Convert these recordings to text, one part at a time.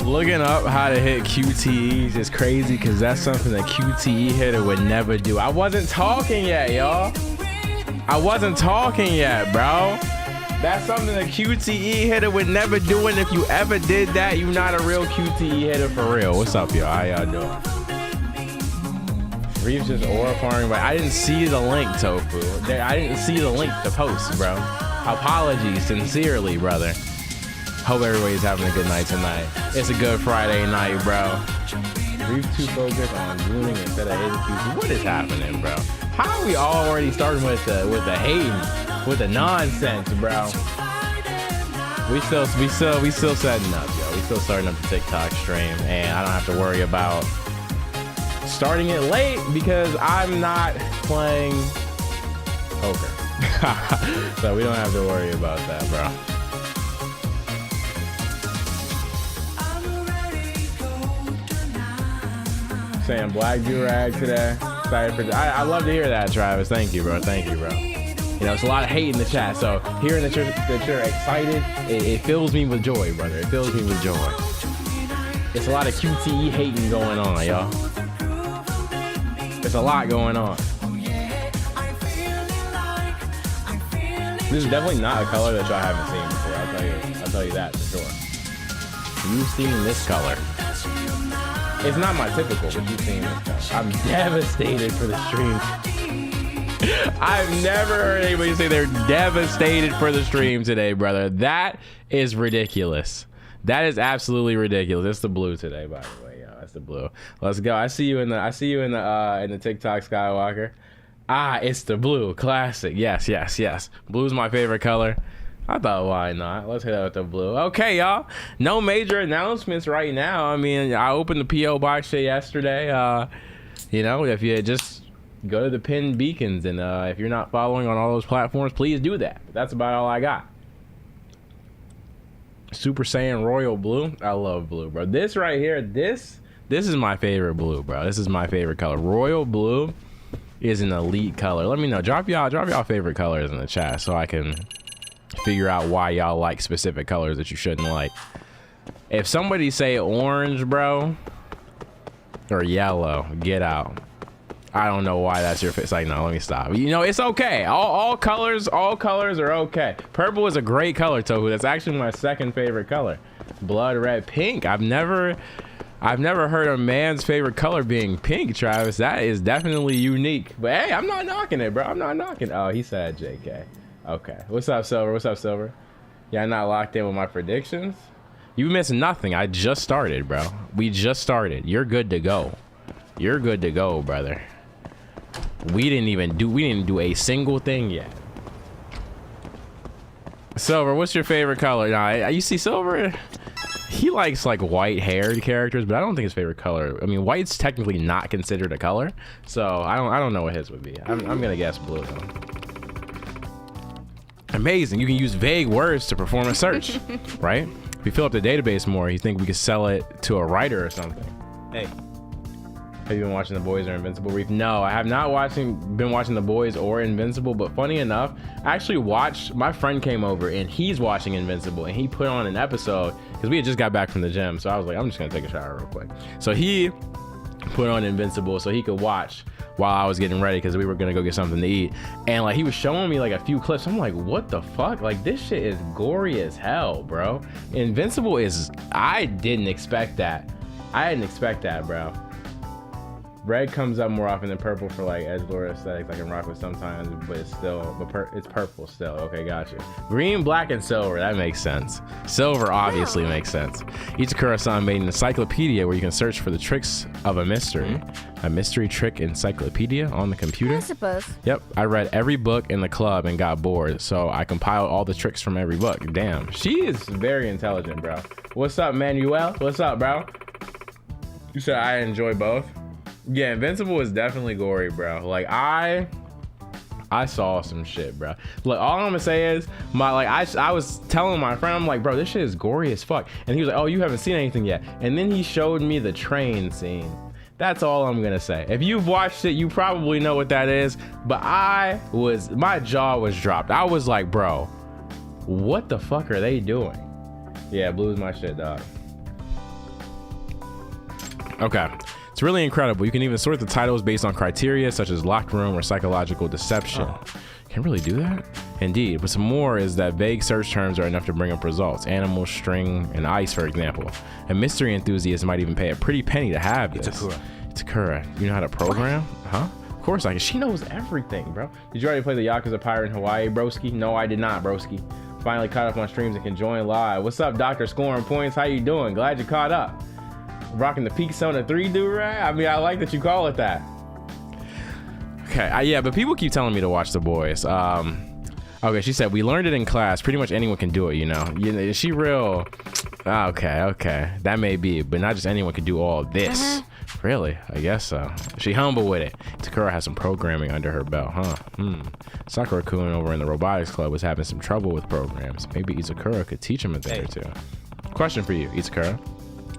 Looking up how to hit QTEs is crazy because that's something a QTE hitter would never do. I wasn't talking yet, y'all. I wasn't talking yet, bro. That's something a QTE hitter would never do, and if you ever did that, you're not a real QTE hitter for real. What's up, y'all? How y'all doing? Reeves just aura farming, but I didn't see the link, Tofu. I didn't see the link to post, bro. Apologies, sincerely, brother. Hope everybody's having a good night tonight. It's a good Friday night, bro. Reeves too focused on booning instead of hitting QTE. What is happening, bro? How are we already starting with the hating, with the nonsense, bro? We still setting up, yo. We still starting up the TikTok stream, and I don't have to worry about starting it late because I'm not playing poker. So we don't have to worry about that, bro. Saying Black Durag today. Excited for I love to hear that, Travis. Thank you, bro. Thank you, bro. You know, it's a lot of hate in the chat, so hearing that you're excited, it fills me with joy, brother. It fills me with joy. It's a lot of QTE hating going on, y'all. There's a lot going on. This is definitely not a color that y'all haven't seen before. I'll tell you that for sure. You've seen this color. It's not my typical, but you've seen this color. I'm devastated for the stream. I've never heard anybody say they're devastated for the stream today, brother. That is ridiculous. That is absolutely ridiculous. It's the blue today, by the way. Yeah, that's the blue. Let's go. I see you in the TikTok, Skywalker. Ah, it's the blue. Classic. Yes. Blue's my favorite color. I thought, why not? Let's hit out with the blue. Okay, y'all. No major announcements right now. I mean, I opened the P.O. box yesterday. You know, if you just go to the pinned beacons, and if you're not following on all those platforms, please do that. But that's about all I got. Super Saiyan Royal Blue. I love blue, bro. This right here, this is my favorite blue, bro. This is my favorite color. Royal Blue is an elite color. Let me know. Drop y'all favorite colors in the chat so I can figure out why y'all like specific colors that you shouldn't like. If somebody say orange, bro, or yellow, get out. I don't know why that's your face. Like, no, let me stop. You know, it's okay. All colors are okay. Purple is a great color, Tofu. That's actually my second favorite color. Blood red, pink. I've never heard a man's favorite color being pink, Travis. That is definitely unique. But hey, I'm not knocking it, bro. I'm not knocking. Oh, he said JK. Okay. What's up, Silver? What's up, Silver? Yeah, I'm not locked in with my predictions. You missed nothing. I just started, bro. We just started. You're good to go. You're good to go, brother. We didn't do a single thing yet. Silver, what's your favorite color? Nah, you see Silver? He likes like white-haired characters, but I don't think his favorite color. I mean, white's technically not considered a color, so I don't know what his would be. I'm gonna guess blue though. Amazing. You can use vague words to perform a search, right? If you fill up the database more, you think we could sell it to a writer or something. Hey, have you been watching The Boys or Invincible, Reef? No, I have not been watching The Boys or Invincible, but funny enough, I actually watched, my friend came over and he's watching Invincible and he put on an episode because we had just got back from the gym. So I was like, I'm just gonna take a shower real quick. So he put on Invincible so he could watch while I was getting ready because we were gonna go get something to eat, and like he was showing me like a few clips. I'm like, what the fuck? Like, this shit is gory as hell, bro. Invincible is, I didn't expect that, bro. Red comes up more often than purple for like edgelord aesthetics I can rock with sometimes, but it's purple still. Okay, gotcha. Green, black, and silver. That makes sense. Silver obviously makes sense. Ichikura-san made an encyclopedia where you can search for the tricks of a mystery. A mystery trick encyclopedia on the computer? I suppose. Yep, I read every book in the club and got bored, so I compiled all the tricks from every book. Damn, she is very intelligent, bro. What's up, Manuel? What's up, bro? You said I enjoy both? Yeah, Invincible is definitely gory, bro. Like, I saw some shit, bro. Look, all I'm gonna say is, I was telling my friend, I'm like, bro, this shit is gory as fuck. And he was like, oh, you haven't seen anything yet. And then he showed me the train scene. That's all I'm gonna say. If you've watched it, you probably know what that is. But my jaw was dropped. I was like, bro, what the fuck are they doing? Yeah, blue's my shit, dog. Okay. It's really incredible. You can even sort the titles based on criteria such as locked room or psychological deception. Can really do that? Indeed. But some more is that vague search terms are enough to bring up results. Animal, string, and ice, for example. A mystery enthusiast might even pay a pretty penny to have this. Itakura. You know how to program? Huh? Of course I can. She knows everything, bro. Did you already play the Yakuza Pirate in Hawaii, broski? No, I did not, broski. Finally caught up on streams and can join live. What's up, Dr. Scoring Points? How you doing? Glad you caught up. Rocking the Persona 3 do-rag? I mean, I like that you call it that. Okay, yeah, but people keep telling me to watch The Boys. Okay, she said, we learned it in class. Pretty much anyone can do it, you know. Is she real? Okay. That may be, but not just anyone can do all this. Really? I guess so. She humble with it. Takura has some programming under her belt, huh? Sakura-kun over in the robotics club was having some trouble with programs. Maybe Izakura could teach him a thing or two. Question for you, Izakura.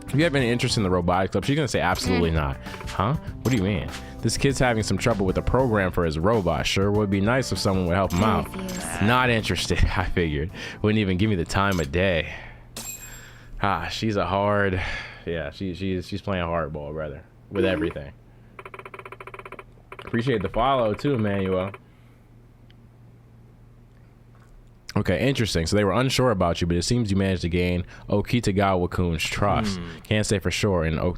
If you have any interest in the robotics club, she's gonna say absolutely not. Huh? What do you mean? This kid's having some trouble with a program for his robot. Sure would be nice if someone would help him out. Not interested, I figured. Wouldn't even give me the time of day. She's a hard... Yeah, she's playing hardball, brother. With everything. Appreciate the follow, too, Emmanuel. Okay, interesting. So they were unsure about you, but it seems you managed to gain Okitagawa-kun's trust. Can't say for sure. And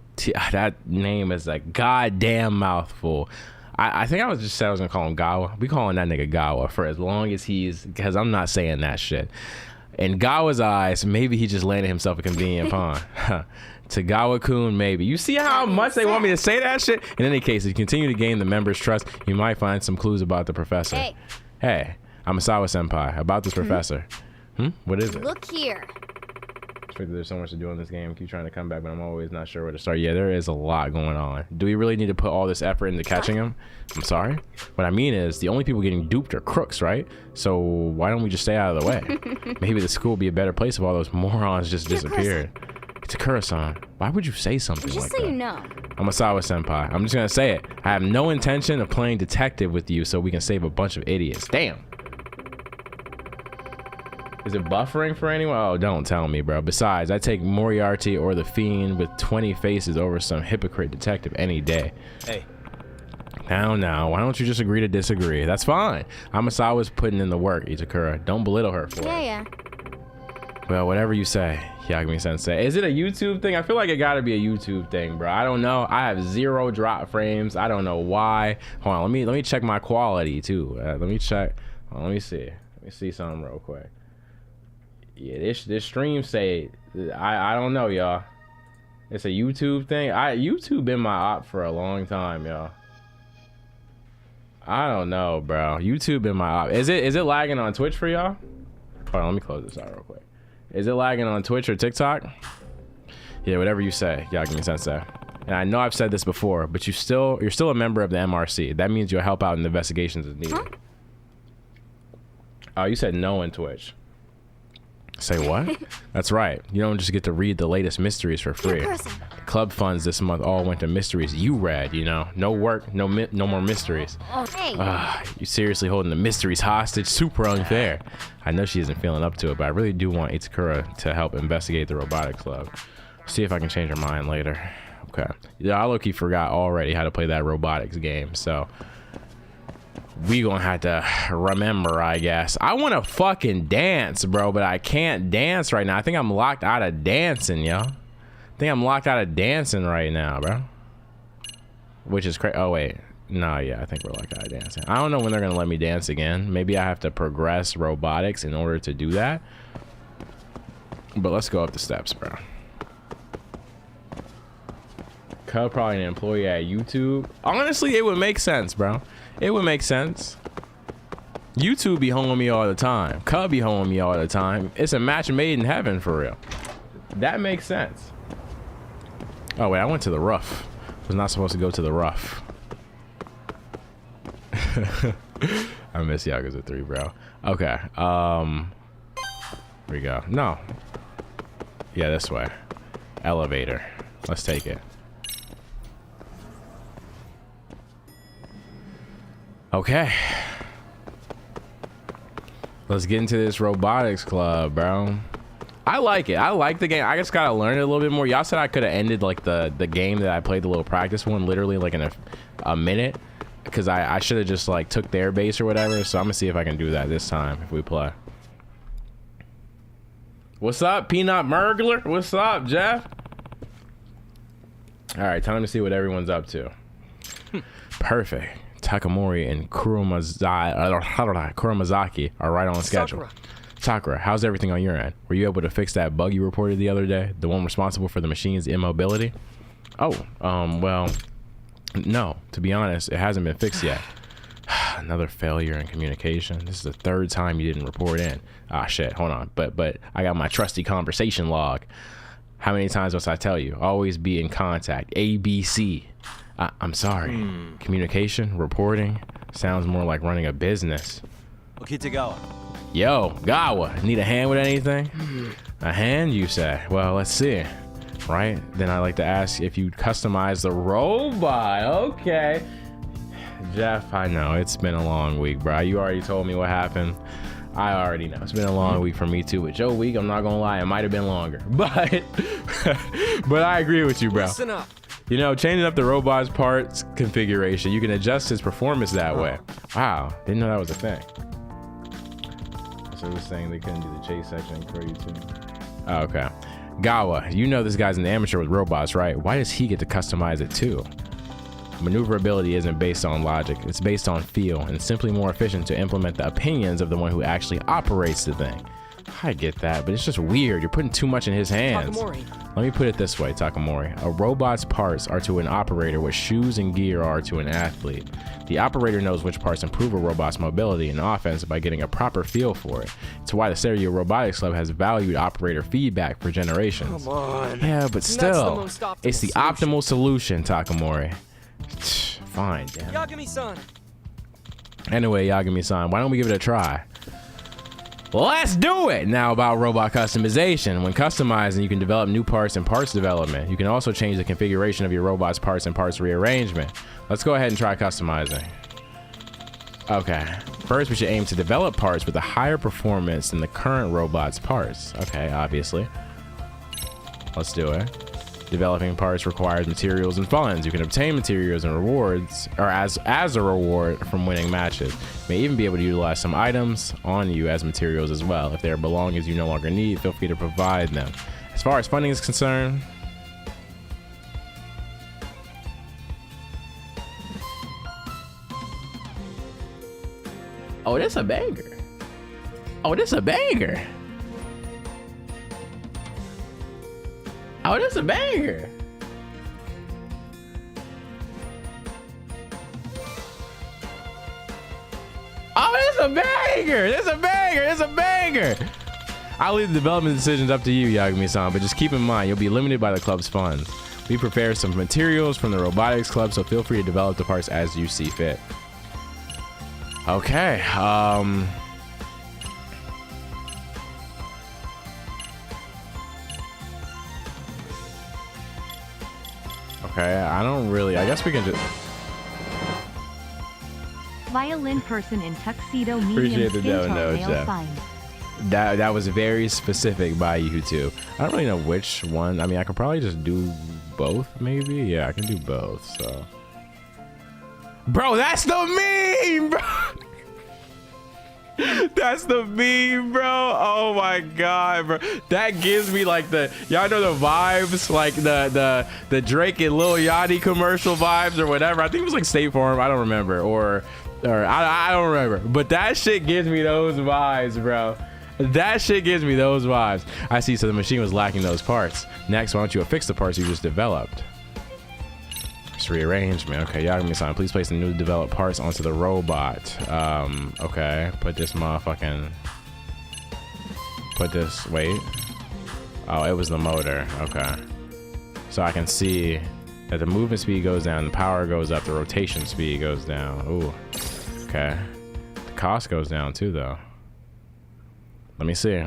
that name is a goddamn mouthful. I think I was gonna call him Gawa. We calling that nigga Gawa for as long as because I'm not saying that shit. In Gawa's eyes, maybe he just landed himself a convenient pawn. Tagawa-kun, maybe. You see how much they want me to say that shit? In any case, if you continue to gain the members' trust, you might find some clues about the professor. Hey, I'm Asawa-senpai. About this professor. What is it? Look here. There's so much to do in this game. Keep trying to come back, but I'm always not sure where to start. Yeah, there is a lot going on. Do we really need to put all this effort into catching him? I'm sorry? What I mean is, the only people getting duped are crooks, right? So why don't we just stay out of the way? Maybe the school would be a better place if all those morons just disappeared. It's a Takura-san. Why would you say something like that? Just so you know. I'm Asawa-senpai. I'm just gonna say it. I have no intention of playing detective with you so we can save a bunch of idiots. Damn. Is it buffering for anyone? Oh, don't tell me, bro. Besides, I take Moriarty or the Fiend with 20 faces over some hypocrite detective any day. Hey. Now, why don't you just agree to disagree? That's fine. Amasawa's putting in the work, Itakura. Don't belittle her for it. Yeah. Well, whatever you say, Yagami-sensei. Is it a YouTube thing? I feel like it gotta be a YouTube thing, bro. I don't know. I have 0 drop frames. I don't know why. Hold on, let me check my quality too. Let me check. Let me see. Let me see something real quick. Yeah, this stream say I don't know, y'all. It's a YouTube thing. YouTube been my op for a long time, y'all. I don't know, bro. YouTube been my op. Is it lagging on Twitch for y'all? Hold on, let me close this out real quick. Is it lagging on Twitch or TikTok? Yeah, whatever you say, Yagami-sensei. And I know I've said this before, but you're still a member of the MRC. That means you'll help out in investigations as needed. Oh, you said no in Twitch. Say what? That's right. You don't just get to read the latest mysteries for free. Club funds this month all went to mysteries you read, you know. No work, no more mysteries. You seriously holding the mysteries hostage? Super unfair. I know she isn't feeling up to it, but I really do want Itakura to help investigate the robotics club. See if I can change her mind later. Okay. Yeah, I low-key forgot already how to play that robotics game, so we gonna have to remember, I guess. I want to fucking dance, bro, but I can't dance right now. I think I'm locked out of dancing, yo. I think I'm locked out of dancing right now, bro. Which is crazy. Oh, wait. No, yeah, I think we're locked out of dancing. I don't know when they're gonna let me dance again. Maybe I have to progress robotics in order to do that. But let's go up the steps, bro. Cub probably an employee at YouTube. Honestly, it would make sense, bro. It would make sense. YouTube be holding me all the time. Cub be holding me all the time. It's a match made in heaven for real. That makes sense. Oh wait, I went to the rough. I was not supposed to go to the rough. I miss Yakuza 3, bro. Okay. Here we go. No. Yeah, this way. Elevator. Let's take it. Okay. Let's get into this robotics club, bro. I like it. I like the game. I just gotta learn it a little bit more. Y'all said I could have ended like the game that I played, the little practice one, literally like in a minute, because I should have just like took their base or whatever. So I'm gonna see if I can do that this time if we play. What's up, Peanut Murgler? What's up, Jeff? All right, time to see what everyone's up to. Perfect. Takamori and Kuromazaki are right on schedule. Sakura, how's everything on your end? Were you able to fix that bug you reported the other day? The one responsible for the machine's immobility? Oh, well, no. To be honest, it hasn't been fixed yet. Another failure in communication. This is the third time you didn't report in. Ah, shit, hold on. But I got my trusty conversation log. How many times must I tell you? Always be in contact. ABC. I'm sorry. Communication, reporting, sounds more like running a business. Okitagawa. Yo, Gawa, need a hand with anything? A hand, you say? Well, let's see. Right? Then I'd like to ask if you customize the robot. Okay. Jeff, I know, it's been a long week, bro. You already told me what happened. I already know. It's been a long week for me too. With your week, I'm not gonna lie, it might have been longer. But but I agree with you, bro. Listen up. You know, changing up the robot's parts configuration, you can adjust his performance that way. Wow, didn't know that was a thing. So it was saying they couldn't do the chase section for you too. Oh, okay. Gawa, you know this guy's an amateur with robots, right? Why does he get to customize it too? Maneuverability isn't based on logic, it's based on feel, and it's simply more efficient to implement the opinions of the one who actually operates the thing. I get that, but it's just weird. You're putting too much in his hands. Takamori. Let me put it this way, Takamori. A robot's parts are to an operator what shoes and gear are to an athlete. The operator knows which parts improve a robot's mobility and offense by getting a proper feel for it. It's why the Stereo Robotics Club has valued operator feedback for generations. Come on. Yeah, but still, it's the optimal solution, Takamori. Fine, damn. Yagami-san. Anyway, Yagami-san, why don't we give it a try? Let's do it! Now about robot customization. When customizing, you can develop new parts and parts development. You can also change the configuration of your robot's parts and parts rearrangement. Let's go ahead and try customizing. Okay. First, we should aim to develop parts with a higher performance than the current robot's parts. Okay, obviously. Let's do it. Developing parts requires materials and funds. You can obtain materials and rewards, or as a reward from winning matches. You may even be able to utilize some items on you as materials as well. If they are belongings you no longer need, feel free to provide them. As far as funding is concerned, oh, that's a banger. Oh, that's a banger. Oh, that's a banger. Oh, that's a banger. That's a banger. That's a banger. I'll leave the development decisions up to you, Yagami-san, but just keep in mind, you'll be limited by the club's funds. We prepare some materials from the Robotics Club, so feel free to develop the parts as you see fit. Okay, okay, I don't really, I guess we can just... Violin person in tuxedo, Appreciate medium the skin no, tone, Jeff. male fine. That was very specific by you two. I don't really know which one. I mean, I could probably just do both, maybe. Yeah, I can do both, so. Bro, that's the meme, bro. That's the meme, bro. Oh my god, bro. That gives me like the, y'all know the vibes, like the Drake and Lil Yachty commercial vibes or whatever. I think it was like State Farm. I don't remember, or I don't remember. But that shit gives me those vibes, bro. That shit gives me those vibes. I see. So the machine was lacking those parts. Next, why don't you affix the parts you just developed? Just rearrangement. Okay, Yagami-san, please place the newly developed parts onto the robot. Okay, put this motherfucking. Put this. Wait. Oh, it was the motor. Okay. So I can see that the movement speed goes down, the power goes up, the rotation speed goes down. Ooh. Okay. The cost goes down too, though. Let me see.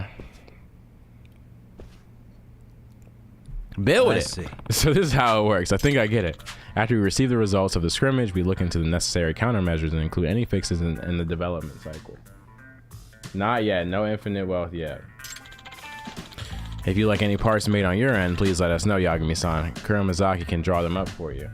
Build it. So this is how it works. I think I get it. After we receive the results of the scrimmage, we look into the necessary countermeasures and include any fixes in the development cycle. Not yet. No infinite wealth yet. If you like any parts made on your end, please let us know, Yagami-san. Kuramazaki can draw them up for you.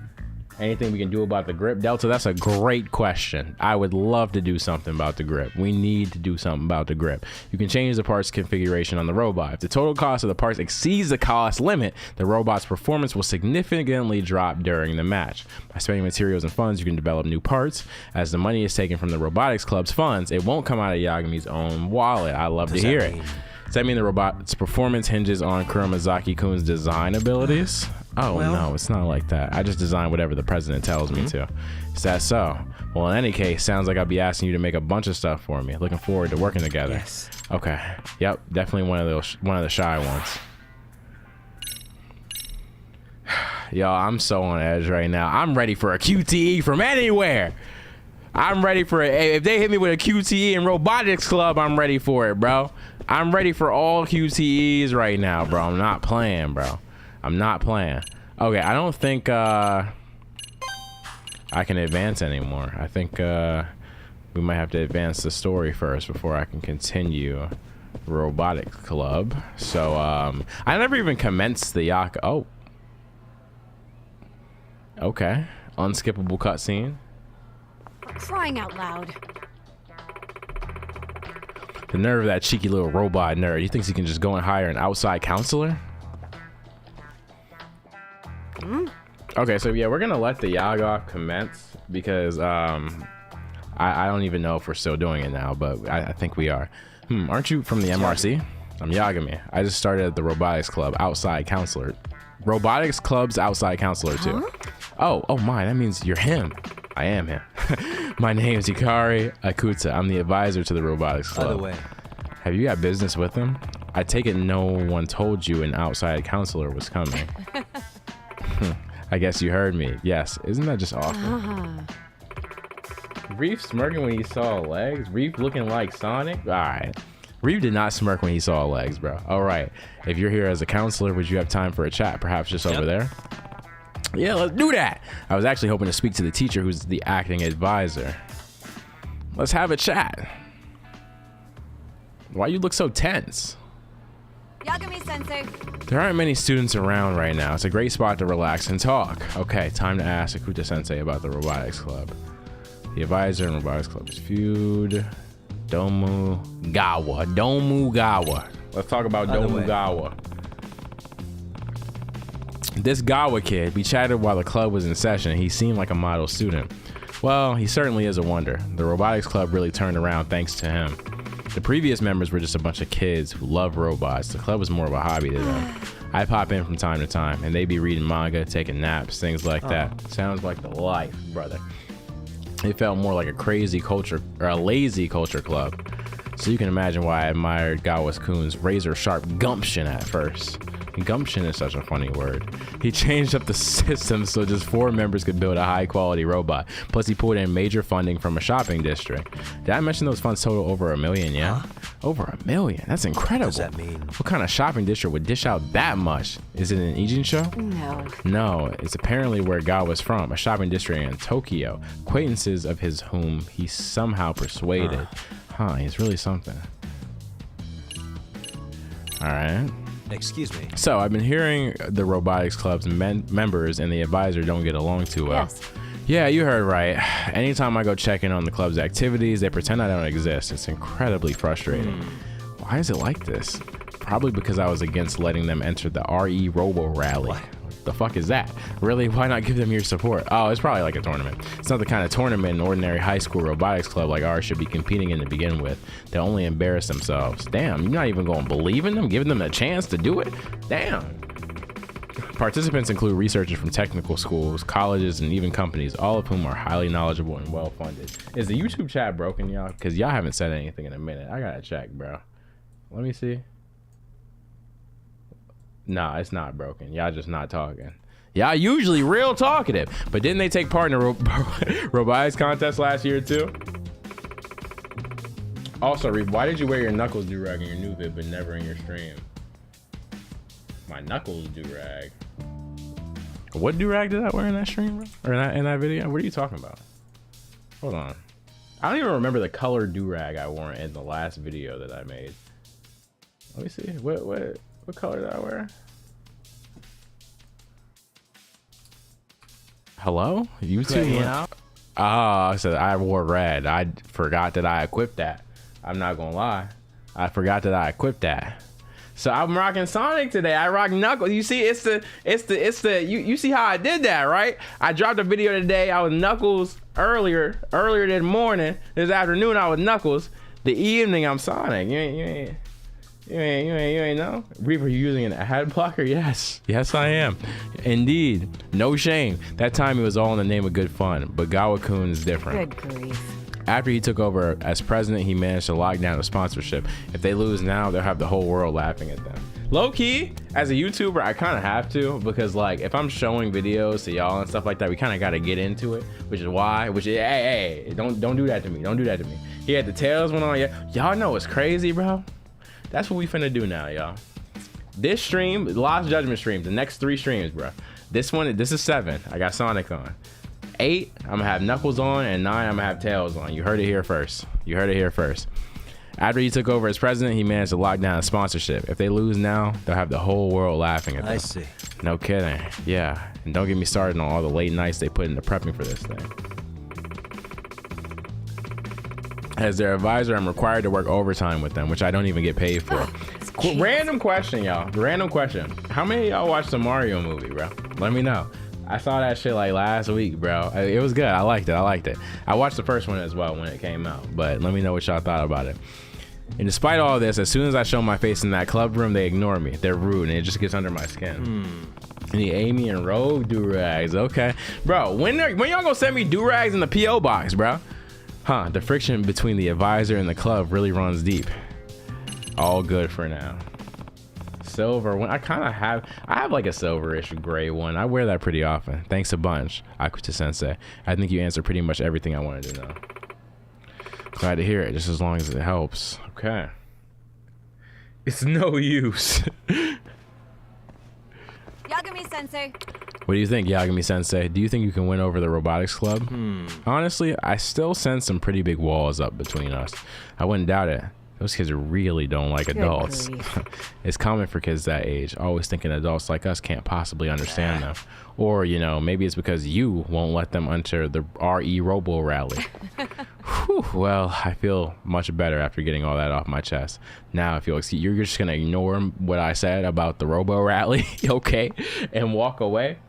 Anything we can do about the grip, Delta? That's a great question. I would love to do something about the grip. We need to do something about the grip. You can change the parts configuration on the robot. If the total cost of the parts exceeds the cost limit, the robot's performance will significantly drop during the match. By spending materials and funds, you can develop new parts. As the money is taken from the robotics club's funds, it won't come out of Yagami's own wallet. I love to hear it. Does that mean the robot's performance hinges on Kuramazaki-kun's design abilities? Oh, well, no, it's not like that. I just design whatever the president tells me to. Is that so? Well, in any case, sounds like I'll be asking you to make a bunch of stuff for me. Looking forward to working together. Yes. Okay. Yep, definitely one of the shy ones. Y'all, I'm so on edge right now. I'm ready for a QTE from anywhere. I'm ready for it. If they hit me with a QTE in Robotics Club, I'm ready for it, bro. I'm ready for all QTEs right now, bro. I'm not playing, bro. I'm not playing. Okay, I don't think I can advance anymore. I think we might have to advance the story first before I can continue Robotic Club. So I never even commenced the Yaka. Oh. Okay. Unskippable cutscene. Crying out loud. The nerve of that cheeky little robot nerd. He thinks he can just go and hire an outside counselor? Okay, so yeah, we're gonna let the Yaga commence because I don't even know if we're still doing it now, but I think we are. Aren't you from the MRC? I'm Yagami. I just started at the Robotics Club outside counselor. Robotics Club's outside counselor too. Oh my, that means you're him. I am him. My name is Hikari Akuta. I'm the advisor to the Robotics Club. By the way, have you got business with him? I take it no one told you an outside counselor was coming. I guess you heard me. Yes. Isn't that just awesome? Reef smirking when he saw legs? Reef looking like Sonic? All right. Reef did not smirk when he saw legs, bro. All right. If you're here as a counselor, would you have time for a chat? Perhaps just over there? Yeah, let's do that. I was actually hoping to speak to the teacher who's the acting advisor. Let's have a chat. Why you look so tense? Yagami-sensei. There aren't many students around right now. It's a great spot to relax and talk. Okay, time to ask Akuta-sensei about the Robotics Club. The advisor in Robotics Club is feud. Domugawa. Let's talk about Domugawa. This Gawa kid, we chatted while the club was in session. He seemed like a model student. Well, he certainly is a wonder. The Robotics Club really turned around thanks to him. The previous members were just a bunch of kids who love robots. The club was more of a hobby to them. I pop in from time to time, and they be reading manga, taking naps, things like that. Sounds like the life, brother. It felt more like a crazy culture, or a lazy culture club. So you can imagine why I admired Gawa-kun's razor-sharp gumption at first. Gumption is such a funny word. He changed up the system so just 4 members could build a high-quality robot. Plus, he pulled in major funding from a shopping district. Did I mention those funds total over $1 million? Yeah, over $1 million. That's incredible. What does that mean? What kind of shopping district would dish out that much? Is it an Ijin show? No, it's apparently where Gawa's from, a shopping district in Tokyo. Acquaintances of his whom he somehow persuaded. He's really something. All right. Excuse me. So I've been hearing the Robotics Club's members and the advisor don't get along too well. Yes. Yeah, you heard right. Anytime I go check in on the club's activities, they pretend I don't exist. It's incredibly frustrating. Why is it like this? Probably because I was against letting them enter the RE Robo Rally. What the fuck is that? Really? Why not give them your support? Oh, it's probably like a tournament. It's not the kind of tournament an ordinary high school robotics club like ours should be competing in to begin with. They'll only embarrass themselves. Damn, you're not even going to believe in them, giving them a chance to do it? Damn. Participants include researchers from technical schools, colleges, and even companies, all of whom are highly knowledgeable and well-funded. Is the YouTube chat broken, y'all? Because y'all haven't said anything in a minute. I gotta check, bro. Let me see. Nah, it's not broken. Y'all just not talking. Y'all usually real talkative. But didn't they take part in the robotics contest last year too? Also, Reef, why did you wear your Knuckles do-rag in your new vid but never in your stream? My Knuckles do-rag. What do-rag did I wear in that stream, bro? Or in that video? What are you talking about? Hold on. I don't even remember the color do-rag I wore in the last video that I made. Let me see. What color did I wear? Hello? YouTube? Yeah. Oh, I said I wore red. I forgot that I equipped that. I'm not gonna lie. I forgot that I equipped that. So I'm rocking Sonic today. I rock Knuckles. You see, it's the you see how I did that, right? I dropped a video today. I was Knuckles earlier this morning. This afternoon I was Knuckles. The evening I'm Sonic. You ain't know? Reaper, you using an ad blocker? Yes, I am. Indeed, no shame. That time it was all in the name of good fun, but Gawa-kun is different. Good grief. After he took over as president, he managed to lock down the sponsorship. If they lose now, they'll have the whole world laughing at them. Low key, as a YouTuber, I kind of have to, because like if I'm showing videos to y'all and stuff like that, we kind of got to get into it, hey, don't do that to me. Don't do that to me. He had the tails went on. Y'all know what's crazy, bro? That's what we finna do now, y'all. This stream, Lost Judgment stream, the next 3 streams, bro. This is 7. I got Sonic on. 8, I'm gonna have Knuckles on, and 9, I'm gonna have Tails on. You heard it here first. After he took over as president, he managed to lock down a sponsorship. If they lose now, they'll have the whole world laughing at them. I see. No kidding. Yeah. And don't get me started on all the late nights they put into prepping for this thing. As their advisor, I'm required to work overtime with them, which I don't even get paid for. Random question, y'all. Random question. How many of y'all watched the Mario movie, bro? Let me know. I saw that shit like last week, bro. It was good. I liked it. I watched the first one as well when it came out, but let me know what y'all thought about it. And despite all this, as soon as I show my face in that club room, they ignore me. They're rude, and it just gets under my skin. And the Amy and Rogue do-rags. Okay. Bro, when y'all gonna send me do-rags in the P.O. box, bro? Huh, the friction between the advisor and the club really runs deep. All good for now. Silver one, I have like a silverish gray one. I wear that pretty often. Thanks a bunch, Akuta Sensei. I think you answered pretty much everything I wanted to know. Glad to hear it, just as long as it helps. Okay. It's no use. Yagami-sensei. What do you think, Yagami-sensei? Do you think you can win over the robotics club? Honestly, I still sense some pretty big walls up between us. I wouldn't doubt it. Those kids really don't like adults. It's common for kids that age, always thinking adults like us can't possibly understand them. Or, you know, maybe it's because you won't let them enter the RE Robo Rally. Whew, well, I feel much better after getting all that off my chest. Now, if you're just going to ignore what I said about the Robo Rally, okay, and walk away.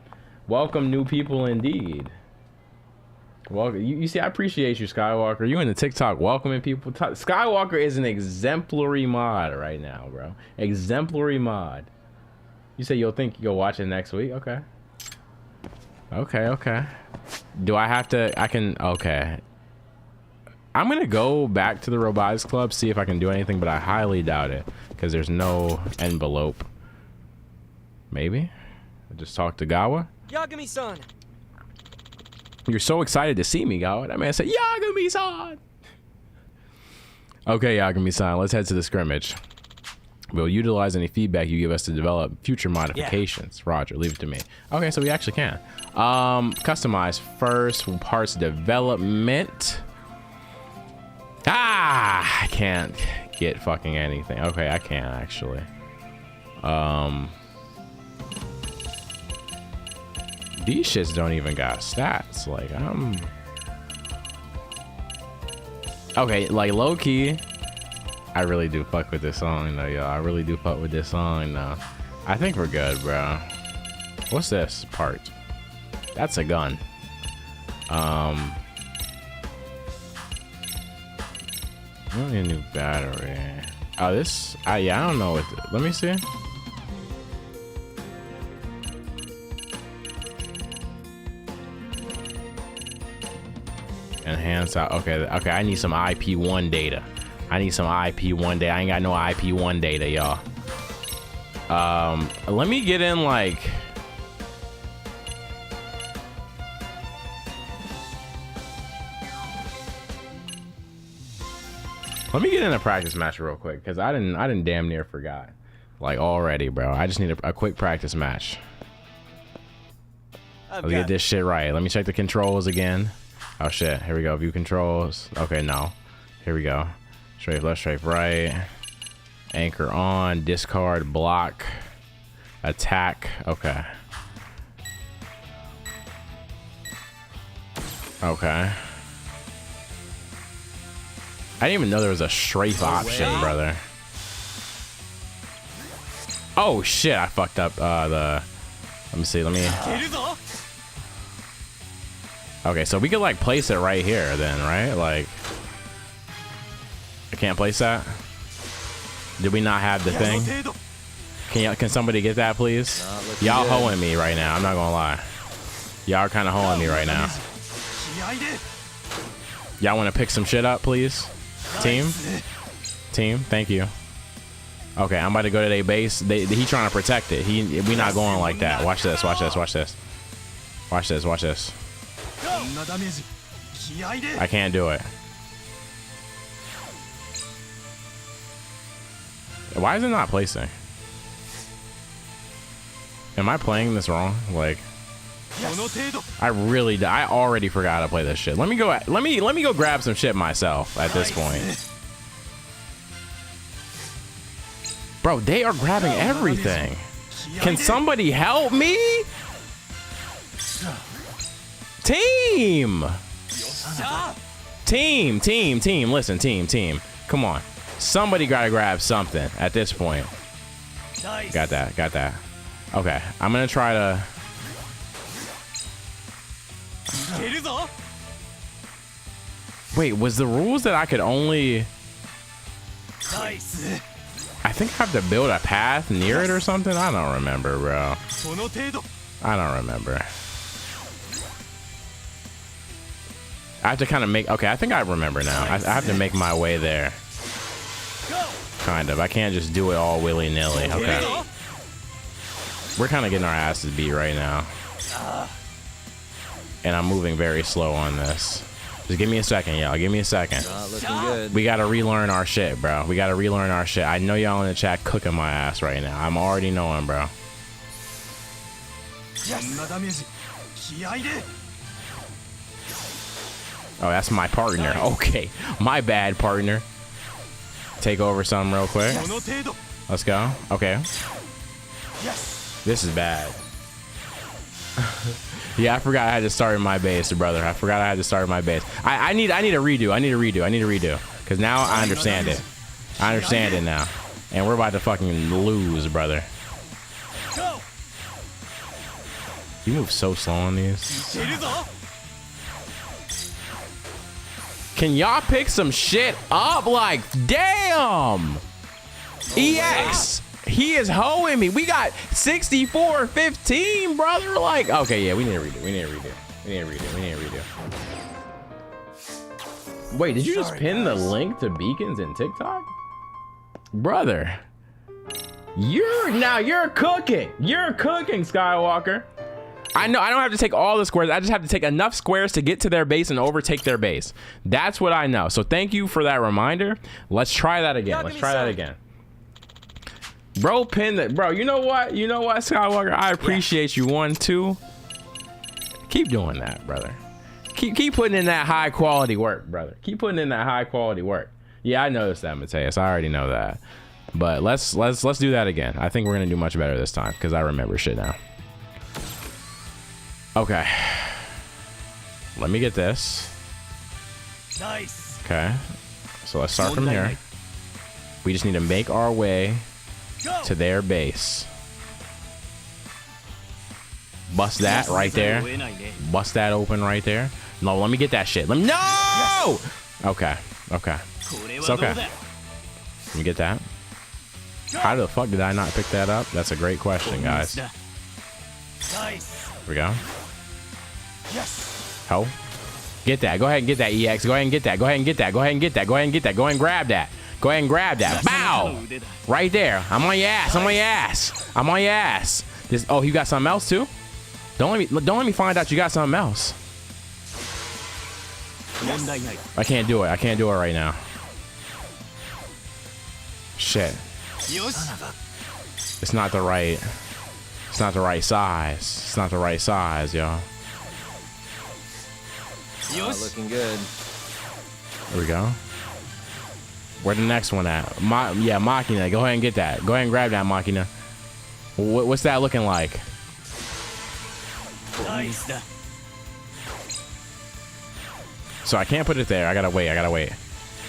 Welcome, new people, indeed. Well, you see, I appreciate you, Skywalker. You in the TikTok welcoming people. Skywalker is an exemplary mod right now, bro. Exemplary mod. You say you'll watch it next week? Okay. Okay. Do I have to? Okay. I'm going to go back to the Robotics Club, see if I can do anything, but I highly doubt it because there's no envelope. Maybe? I just talk to Gawa? Yagami-san. You're so excited to see me, Gawa. That man said, Yagami-san! Okay, Yagami-san, let's head to the scrimmage. We'll utilize any feedback you give us to develop future modifications. Yeah. Roger, leave it to me. Okay, so we actually can. Customize first parts development. I can't get fucking anything. Okay, I can actually. These shits don't even got stats. Like, okay, like low-key, I really do fuck with this song though, y'all. I really do fuck with this song though. I think we're good, bro. What's this part? That's a gun. I don't need a new battery. Oh, this, yeah, I don't know what, let me see. Enhance out. Okay, I need some IP1 data. I ain't got no IP1 data, y'all. Let me get in like let me get in a practice match real quick because I didn't damn near forgot like already, bro. I just need a quick practice match. Let's get this shit right. Let me check the controls again. Oh shit, here we go, view controls. Okay, no. Here we go. Strafe left, strafe right. Anchor on, discard, block, attack. Okay. Okay. I didn't even know there was a strafe option, brother. Oh shit, I fucked up let me see, okay, so we could like place it right here then, right? Like, I can't place that? Did we not have the thing? Can somebody get that, please? Y'all hoeing me right now, I'm not gonna lie. Y'all are kind of hoeing me right now. Y'all want to pick some shit up, please? Team, thank you. Okay, I'm about to go to their base. He trying to protect it. We not going like that. Watch this. Watch this. Watch this. Watch this. Watch this. I can't do it. Why is it not placing? Am I playing this wrong? Like, I already forgot to play this shit. Let me go grab some shit myself at this point. Bro, they are grabbing everything. Can somebody help me? Team. Listen, team. Come on. Somebody gotta grab something at this point. Got that. Okay, I'm gonna try to. Wait, was the rules that I could only... I think I have to build a path near it or something? I don't remember, bro. I don't remember. I have to kind of make... Okay, I think I remember now. I have to make my way there. Kind of. I can't just do it all willy-nilly. Okay. We're kind of getting our asses beat right now. And I'm moving very slow on this. Just give me a second, y'all. Give me a second. Looking good. We gotta relearn our shit, bro. We gotta relearn our shit. I know y'all in the chat cooking my ass right now. I'm already knowing, bro. Oh, that's my partner. Okay. My bad, partner. Take over something real quick. Let's go. Okay. This is bad. Yeah, I forgot I had to start in my base, brother. I forgot I had to start in my base. I need a redo. I need a redo. Because now I understand it. I understand it now. And we're about to fucking lose, brother. You move so slow on these. Can y'all pick some shit up? Like, damn. EX. He is hoeing me. We got 64-15, brother. Like, okay, yeah, we need to redo. Wait, did you just pin the link to beacons in TikTok? Brother. You're cooking. You're cooking, Skywalker. I know I don't have to take all the squares. I just have to take enough squares to get to their base and overtake their base. That's what I know. So thank you for that reminder. Let's try that again. Bro, pin that. Bro, you know what, Skywalker? I appreciate you. 1, 2. Keep doing that, brother. Keep putting in that high quality work, brother. Keep putting in that high quality work. Yeah, I noticed that, Mateus. I already know that. But let's do that again. I think we're gonna do much better this time because I remember shit now. Okay. Let me get this. Nice. Okay. So let's start from here. We just need to make our way to their base. Bust that right there. Bust that open right there. No, let me get that shit. No! Okay. It's okay. Let me get that. How the fuck did I not pick that up? That's a great question, guys. Here we go. Ho. Get that. Go ahead and get that, EX. Go ahead and get that. Go ahead and get that. Go ahead and get that. Go ahead and get that. Go ahead and grab that. Go ahead and grab that. Bow! Right there. I'm on your ass. I'm on your ass. I'm on your ass. This. Oh, you got something else too? Don't let me find out you got something else. I can't do it. I can't do it right now. Shit. It's not the right. It's not the right size. It's not the right size, y'all. Looking good. There we go. Where the next one at? Yeah, Machina. Go ahead and get that. Go ahead and grab that, Machina. What's that looking like? Nice. So I can't put it there. I gotta wait. I gotta wait.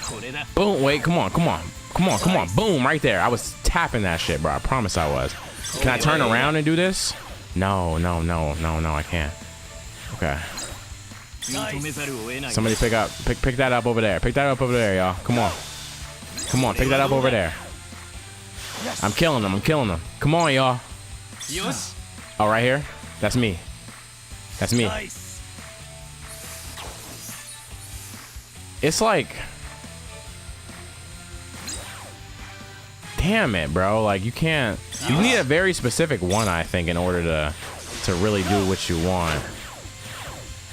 これだ。 Boom. Wait. Come on. Come on. Come on. Come on. Boom. Right there. I was tapping that shit, bro. I promise I was. Can I turn around and do this? No. No. No. No. No. I can't. Okay. 認めざるを得ない。 Somebody pick that up over there. Pick that up over there, y'all. Come on. Come on. Pick that up over there. I'm killing them. I'm killing them. Come on, y'all. よし。 Oh, right here. That's me. That's me. ナイス。 It's like, damn it, bro. Like you can't. You need a very specific one, I think, in order to really do what you want.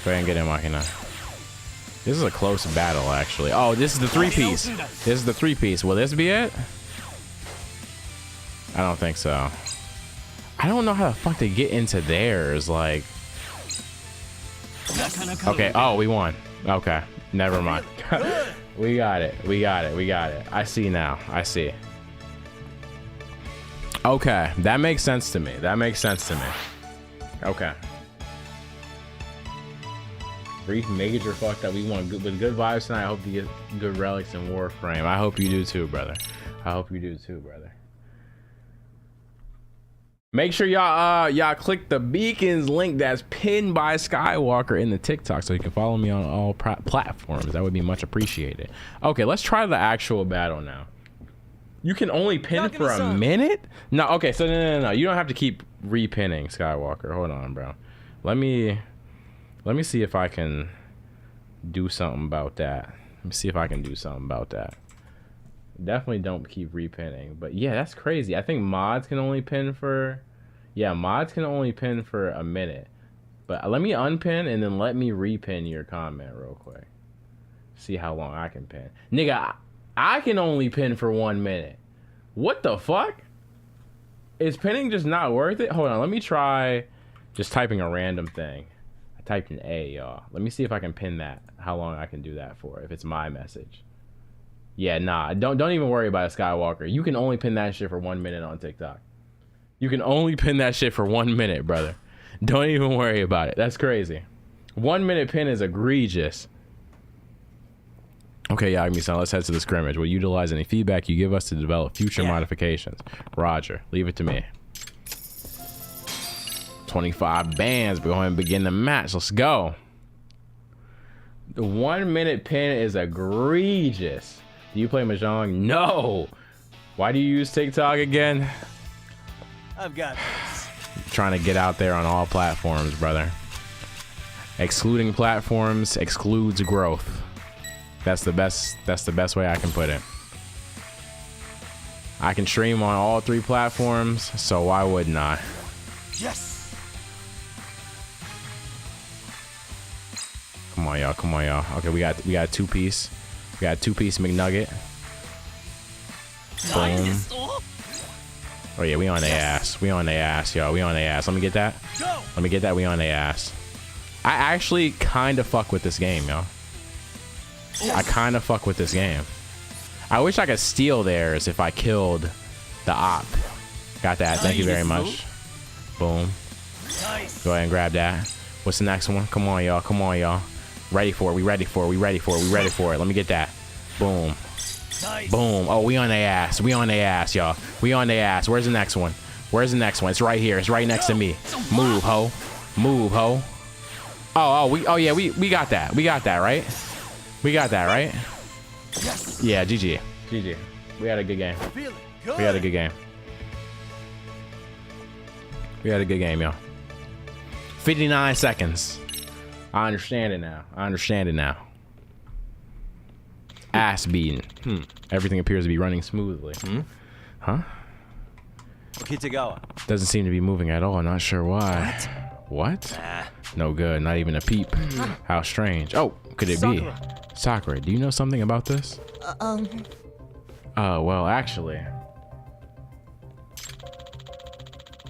Go ahead and get in, Machina. This is a close battle, actually. Oh, this is the 3-piece. This is the 3-piece. Will this be it? I don't think so. I don't know how the fuck to get into theirs. Like, okay. Oh, we won. Okay. Never mind. We got it. We got it. We got it. I see now. I see. Okay. That makes sense to me. That makes sense to me. Okay. Brief major fucked up. We want good with good vibes tonight. I hope you get good relics in Warframe. I hope you do too, brother. I hope you do too, brother. Make sure y'all click the beacons link that's pinned by Skywalker in the TikTok so you can follow me on all platforms. That would be much appreciated. Okay, let's try the actual battle now. You can only pin for a minute? No, okay, so no. You don't have to keep repinning, Skywalker. Hold on, bro. Let me see if I can do something about that. Let me see if I can do something about that. Definitely don't keep repinning. But yeah, that's crazy. I think mods can only pin for... Yeah, mods can only pin for a minute. But let me unpin and then let me repin your comment real quick. See how long I can pin. Nigga, I can only pin for 1 minute. What the fuck? Is pinning just not worth it? Hold on, let me try just typing a random thing. I typed an A, y'all. Let me see if I can pin that. How long I can do that for, if it's my message. Yeah, nah, don't even worry about it, Skywalker. You can only pin that shit for 1 minute on TikTok. You can only pin that shit for 1 minute, brother. Don't even worry about it. That's crazy. 1 minute pin is egregious. Okay, Yagami-san, let's head to the scrimmage. We'll utilize any feedback you give us to develop future modifications. Roger. Leave it to me. 25 bands. We're going to begin the match. Let's go. The 1 minute pin is egregious. Do you play Mahjong? No. Why do you use TikTok again? I've got this. Trying to get out there on all platforms, brother. Excluding platforms excludes growth. That's the best way I can put it. I can stream on all 3 platforms, so why wouldn't I? Yes. Come on, y'all. Come on, y'all. Okay, we got 2-piece. We got 2-piece McNugget. Boom. Oh yeah, we on their ass. We on their ass, y'all. We on their ass. Let me get that. Let me get that. We on their ass. I actually kind of fuck with this game, y'all. I kind of fuck with this game. I wish I could steal theirs if I killed the op. Got that. Thank you very much. Boom. Go ahead and grab that. What's the next one? Come on, y'all. Come on, y'all. Ready for it. We ready for it. We ready for it. We ready for it. Let me get that. Boom. Boom. Oh, we on their ass. We on their ass, y'all. We on their ass. Where's the next one? Where's the next one? It's right here. It's right next to me. Move, ho. Move, ho. Oh yeah, we got that. We got that, right? We got that, right? Yeah, GG. GG. We had a good game. We had a good game. We had a good game, y'all. 59 seconds. I understand it now. I understand it now. Ass beating. Everything appears to be running smoothly. Huh? Doesn't seem to be moving at all. Not sure why. What? No good. Not even a peep. How strange. Oh, could it be? Sakura, do you know something about this? Well, actually,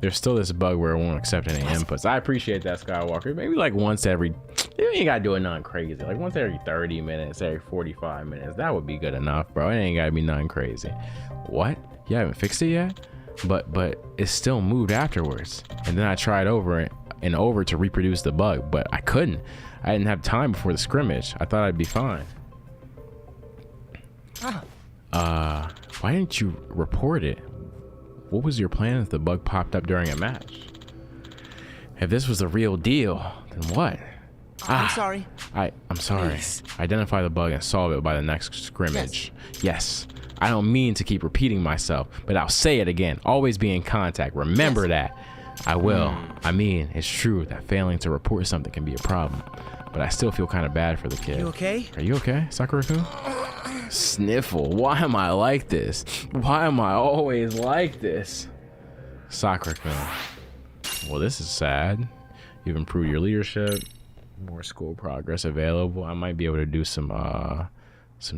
there's still this bug where it won't accept any inputs. I appreciate that, Skywalker. Maybe like once every You ain't gotta do it nothing crazy. Like once every 30 minutes, every 45 minutes, that would be good enough, bro. It ain't gotta be nothing crazy. What? You haven't fixed it yet? But it still moved afterwards. And then I tried over and over to reproduce the bug, but I couldn't. I didn't have time before the scrimmage. I thought I'd be fine. Why didn't you report it? What was your plan if the bug popped up during a match? If this was the real deal, then what? I'm sorry. I'm sorry. Please. Identify the bug and solve it by the next scrimmage. Yes. I don't mean to keep repeating myself, but I'll say it again. Always be in contact. Remember that. I will. I mean, it's true that failing to report something can be a problem, but I still feel kind of bad for the kid. You okay? Are you okay, Sakura-kun? Sniffle. Why am I like this? Why am I always like this? Sakura-kun. Well, this is sad. You've improved your leadership. More school progress available. I might be able to do some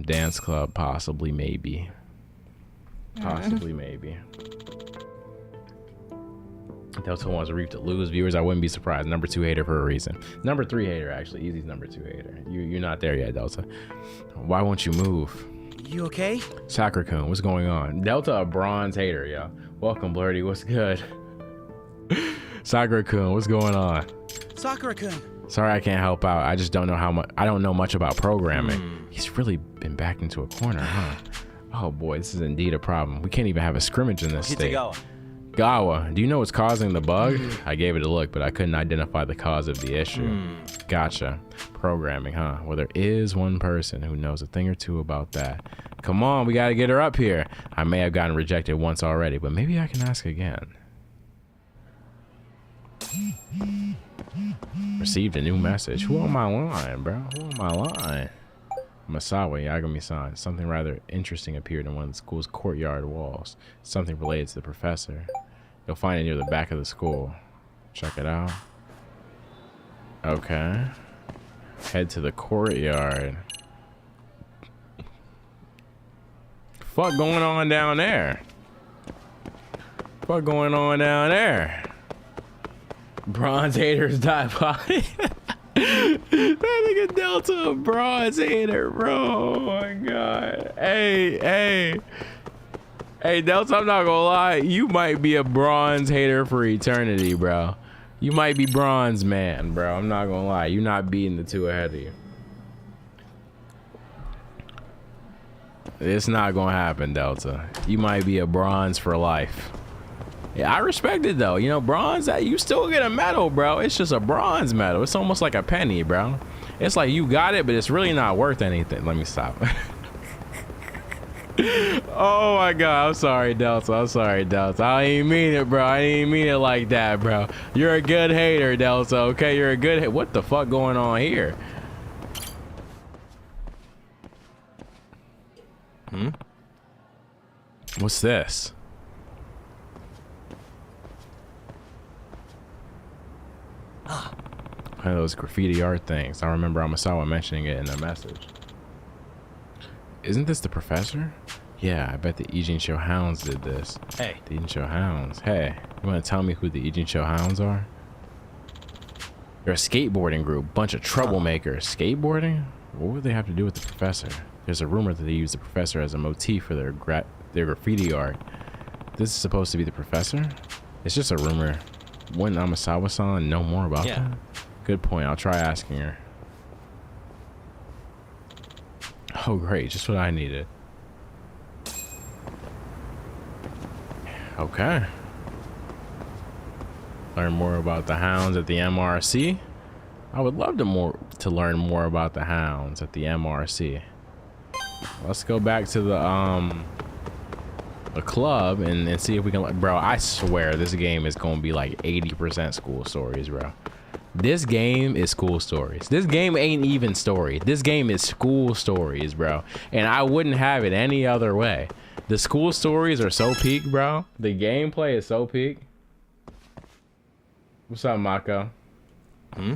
dance club, possibly, maybe. Possibly, maybe. Delta wants Reef to lose. Viewers, I wouldn't be surprised. Number 2 hater for a reason. Number 3 hater, actually. Easy's number 2 hater. You're not there yet, Delta. Why won't you move? You okay? Sakura-kun, what's going on? Delta, a bronze hater, yo. Welcome, Blurdy. What's good? Sakura-kun, what's going on? Sakura-kun. Sorry I can't help out. I just don't know how much. I don't know much about programming. He's really been backed into a corner, huh? Oh boy, this is indeed a problem. We can't even have a scrimmage in this state. Gawa, do you know what's causing the bug? I gave it a look, but I couldn't identify the cause of the issue. Gotcha. Programming, huh? Well, there is one person who knows a thing or two about that. Come on, we gotta get her up here. I may have gotten rejected once already, but maybe I can ask again. Received a new message. Who on my line, bro? Who on my line? Masawa Yagami-san. Something rather interesting appeared in one of the school's courtyard walls. Something related to the professor. You'll find it near the back of the school. Check it out. Okay. Head to the courtyard. Fuck going on down there? Fuck going on down there? Bronze haters die body. That nigga Delta a bronze hater, bro. Oh my god. Hey, Delta, I'm not gonna lie. You might be a bronze hater for eternity, bro. You might be bronze man, bro. I'm not gonna lie. You're not beating the two ahead of you. It's not gonna happen, Delta. You might be a bronze for life. Yeah, I respect it though. You know, bronze, that you still get a medal, bro. It's just a bronze medal. It's almost like a penny, bro. It's like you got it, but it's really not worth anything. Let me stop. Oh my god, I'm sorry, Delta. I'm sorry, Delta. I didn't mean it, bro. I didn't mean it like that, bro. You're a good hater, Delta. Okay, you're a good. What the fuck going on here? What's this? One of those graffiti art things. I remember Amasawa mentioning it in the message. Isn't this the professor? Yeah, I bet the Ijincho Hounds did this. Hey. The Ijincho Hounds. Hey, you want to tell me who the Ijincho Hounds are? They're a skateboarding group. Bunch of troublemakers. Skateboarding? What would they have to do with the professor? There's a rumor that they use the professor as a motif for their graffiti art. This is supposed to be the professor? It's just a rumor. Wouldn't Amasawa-san know more about that? Good point. I'll try asking her. Oh, great. Just what I needed. Okay. Learn more about the hounds at the MRC. I would love to learn more about the hounds at the MRC. Let's go back to the club and see if we can. Bro, I swear this game is gonna be like 80% school stories, bro. This game is school stories. This game ain't even story. This game is school stories, bro. And I wouldn't have it any other way. The school stories are so peak, bro. The gameplay is so peak. What's up, Mako?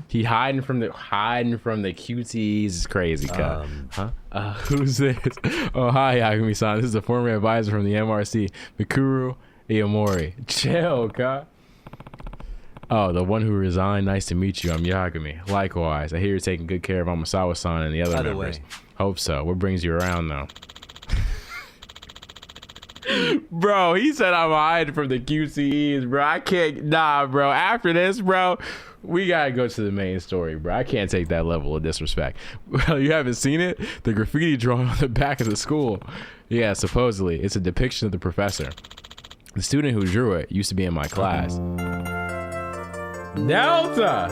He hiding from the QTs is crazy, cut. Who's this? Oh, hi, Yagami-san. This is the former advisor from the MRC, Mikuru Iomori. Chill, cut. Oh, the one who resigned. Nice to meet you. I'm Yagami. Likewise. I hear you're taking good care of Amasawa-san and the other members. Hope so. What brings you around, though? Bro, he said I'm hiding from the QCEs, bro. I can't. Nah, bro. After this, bro, we gotta go to the main story, bro. I can't take that level of disrespect. Well, you haven't seen it? The graffiti drawn on the back of the school. Yeah, supposedly. It's a depiction of the professor. The student who drew it used to be in my class. Delta!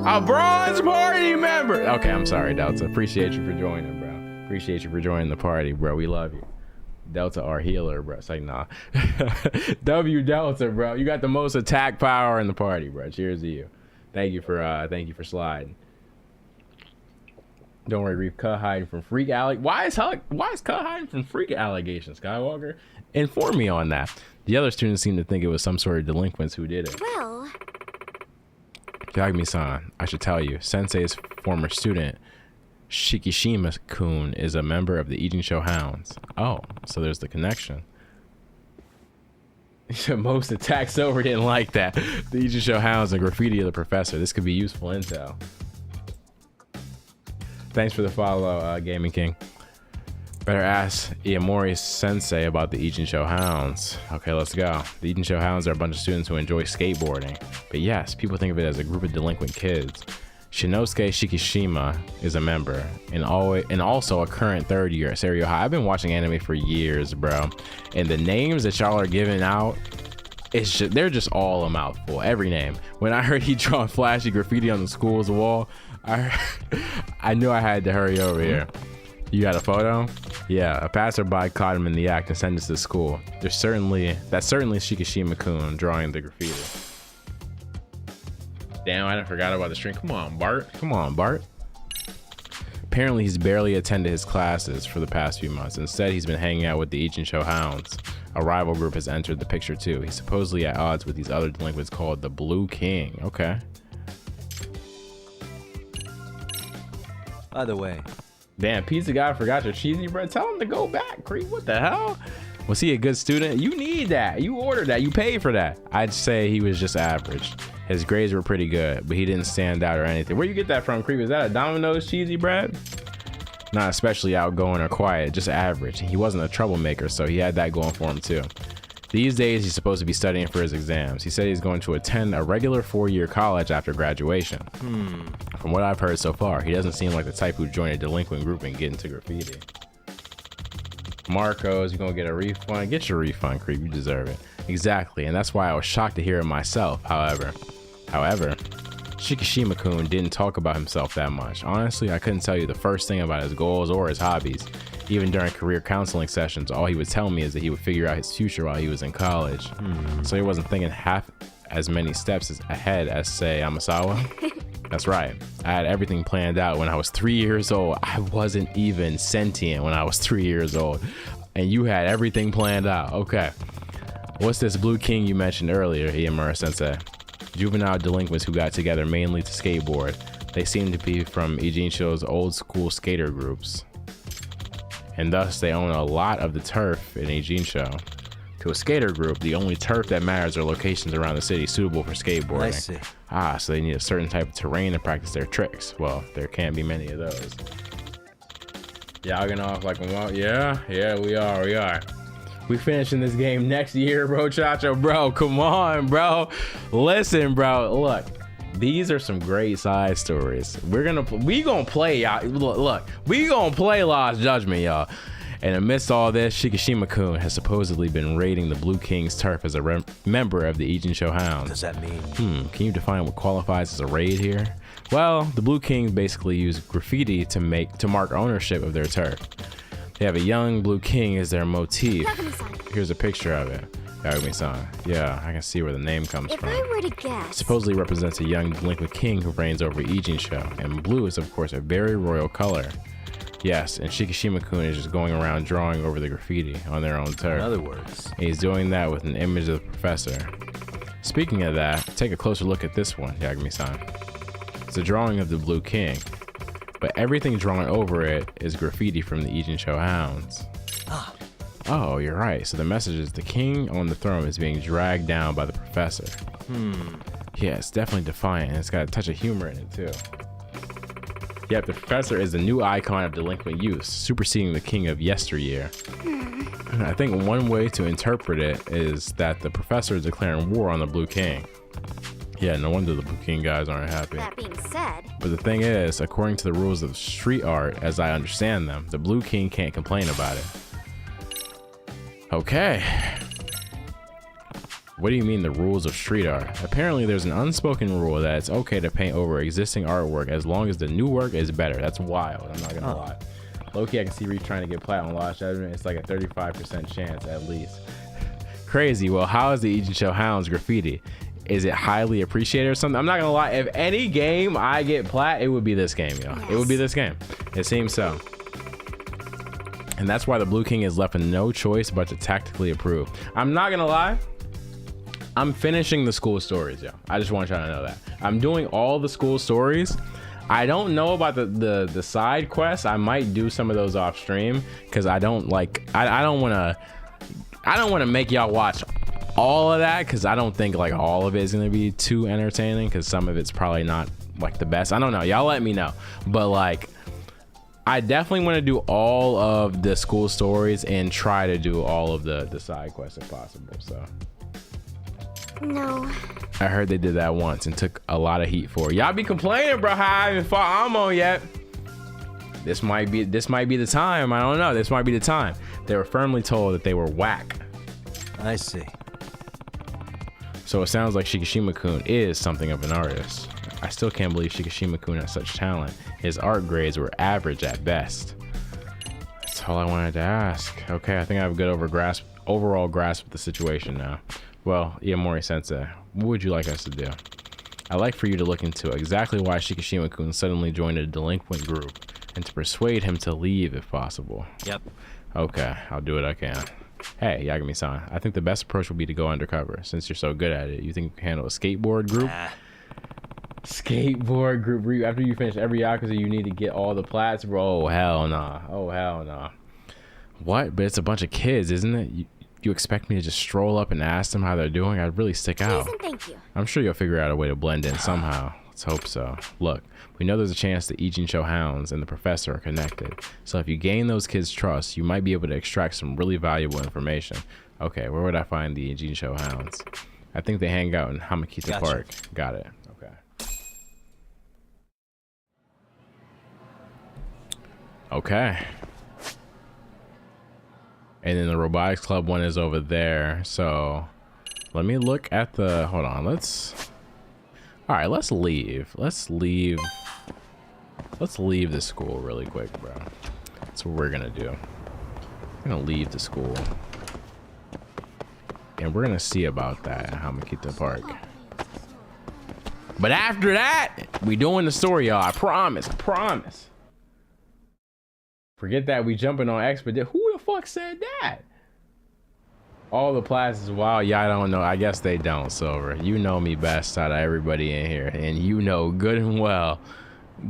A bronze party member! Okay, I'm sorry, Delta. Appreciate you for joining, bro. Appreciate you for joining the party, bro. We love you. Delta, our healer, bro. It's like, nah. W Delta, bro. You got the most attack power in the party, bro. Cheers to you. Thank you for sliding. Don't worry, Reef. Cut hiding from freak Why is Cut hiding from freak allegations, Skywalker? Inform me on that. The other students seem to think it was some sort of delinquents who did it. Well, Yagami-san, I should tell you, Sensei's former student, Shikishima-kun, is a member of the Ijincho Hounds. Oh, so there's the connection. Most attacks over didn't like that. The Ijincho Hounds and graffiti of the professor. This could be useful intel. Thanks for the follow, Gaming King. Better ask Iamori Sensei about the Ijincho Hounds. Okay, let's go. The Ijincho Hounds are a bunch of students who enjoy skateboarding. But yes, people think of it as a group of delinquent kids. Shinosuke Shikishima is a member and also a current third year at Seiryo High. I've been watching anime for years, bro. And the names that y'all are giving out, they're just all a mouthful. Every name. When I heard he drawn flashy graffiti on the school's wall, I knew I had to hurry over here. You got a photo? Yeah, a passerby caught him in the act and sent us to school. That's certainly Shikishima-kun drawing the graffiti. Damn, I forgot about the string. Come on, Bart. Apparently, he's barely attended his classes for the past few months. Instead, he's been hanging out with the Ijincho Hounds. A rival group has entered the picture too. He's supposedly at odds with these other delinquents called the Blue King. Okay. By the way, damn, pizza guy forgot your cheesy bread. Tell him to go back, Creep. What the hell? Was he a good student? You need that. You ordered that. You paid for that. I'd say he was just average. His grades were pretty good, but he didn't stand out or anything. Where you get that from, Creep? Is that a Domino's cheesy bread? Not especially outgoing or quiet, just average. He wasn't a troublemaker, so he had that going for him too. These days, he's supposed to be studying for his exams. He said he's going to attend a regular 4-year college after graduation. From what I've heard so far, he doesn't seem like the type who'd join a delinquent group and get into graffiti. Marcos, you're gonna get a refund? Get your refund, Creep. You deserve it. Exactly, and that's why I was shocked to hear it myself. However, Shikishima-kun didn't talk about himself that much. Honestly, I couldn't tell you the first thing about his goals or his hobbies. Even during career counseling sessions, all he would tell me is that he would figure out his future while he was in college. So he wasn't thinking half as many steps ahead as, say, Amasawa. That's right. I had everything planned out when I was 3 years old. I wasn't even sentient when I was 3 years old. And you had everything planned out. Okay. What's this Blue King you mentioned earlier, Iamura Sensei? Juvenile delinquents who got together mainly to skateboard. They seem to be from Ijincho's old school skater groups. And thus they own a lot of the turf in Ijincho. To a skater group, the only turf that matters are locations around the city suitable for skateboarding. I see. So they need a certain type of terrain to practice their tricks. Well, there can't be many of those. Y'all getting off like, well, yeah, we are. We finishing this game next year, bro. Chacho, bro, come on, bro. Listen, bro, look. These are some great side stories. We gonna play, y'all. Look, we gonna play Lost Judgment, y'all. And amidst all this, Shikishima-kun has supposedly been raiding the Blue King's turf as a member of the Ijincho Hounds. What does that mean? Can you define what qualifies as a raid here? Well, the Blue Kings basically use graffiti to mark ownership of their turf. They have a young Blue King as their motif. Here's a picture of it. Yagami-san. Yeah, I can see where the name comes from. If I were to guess, Supposedly represents a young delinquent king who reigns over Ijincho, and blue is of course a very royal color. Yes, and Shikishima-kun is just going around drawing over the graffiti on their own turf. In other words, And he's doing that with an image of the professor. Speaking of that, take a closer look at this one, Yagami-san. It's a drawing of the Blue King, but everything drawn over it is graffiti from the Ijincho Hounds. Oh, you're right. So the message is the king on the throne is being dragged down by the professor. Yeah, it's definitely defiant, and it's got a touch of humor in it too. Yep, the professor is the new icon of delinquent youth, superseding the king of yesteryear. I think one way to interpret it is that the professor is declaring war on the Blue King. Yeah, no wonder the Blue King guys aren't happy. That being said, But the thing is, according to the rules of street art, as I understand them, the Blue King can't complain about it. Okay. What do you mean the rules of street art? Apparently there's an unspoken rule that it's okay to paint over existing artwork as long as the new work is better. That's wild, I'm not gonna lie. Low-key, I can see Reef trying to get plat on Lost Judgment. It's like a 35% chance at least. Crazy. Well, how is the Ijincho Hounds graffiti? Is it highly appreciated or something? I'm not gonna lie, if any game I get plat, it would be this game, yo. It would be this game. It seems so. And that's why the Blue King is left with no choice but to tactically approve. I'm not gonna lie, I'm finishing the school stories, yo. I just want y'all to know that. I'm doing all the school stories. I don't know about the side quests. I might do some of those off stream because I don't like, I don't want to make y'all watch all of that because I don't think like all of it is going to be too entertaining because some of it's probably not like the best. I don't know. Y'all let me know. But like, I definitely want to do all of the school stories and try to do all of the side quests if possible. So no. I heard they did that once and took a lot of heat for it. Y'all be complaining, bro, how I haven't fought Ammo yet. This might be the time. I don't know. This might be the time. They were firmly told that they were whack. I see. So it sounds like Shikishima-kun is something of an artist. I still can't believe Shikishima-kun has such talent. His art grades were average at best. That's all I wanted to ask. Okay, I think I have a good overall grasp of the situation now. Well, Iamori Sensei, what would you like us to do? I'd like for you to look into exactly why Shikishima-kun suddenly joined a delinquent group and to persuade him to leave if possible. Yep. Okay, I'll do what I can. Hey, Yagami-san, I think the best approach would be to go undercover since you're so good at it. You think you can handle a skateboard group? Skateboard group. After you finish every Yakuza, you need to get all the plats, bro. Oh, hell nah. Oh, hell nah. What? But it's a bunch of kids, isn't it? You expect me to just stroll up and ask them how they're doing? I'd really stick out. Please and thank you. I'm sure you'll figure out a way to blend in somehow. Let's hope so. Look, we know there's a chance the Ijincho Hounds and the professor are connected. So if you gain those kids' trust, you might be able to extract some really valuable information. Okay, where would I find the Ijincho Hounds? I think they hang out in Hamakita Park. Got it. Okay. Okay. And then the robotics club one is over there. So let me look at the, hold on, all right, let's leave the school really quick, bro. That's what we're gonna do. We're gonna leave the school and we're gonna see about that at Hamakita Park. But after that, we doing the story, y'all. I promise. Forget that we jumping on Expedition. Who the fuck said that? All the plats is wild. Yeah, I don't know. I guess they don't, Silver. You know me best out of everybody in here. And you know good and well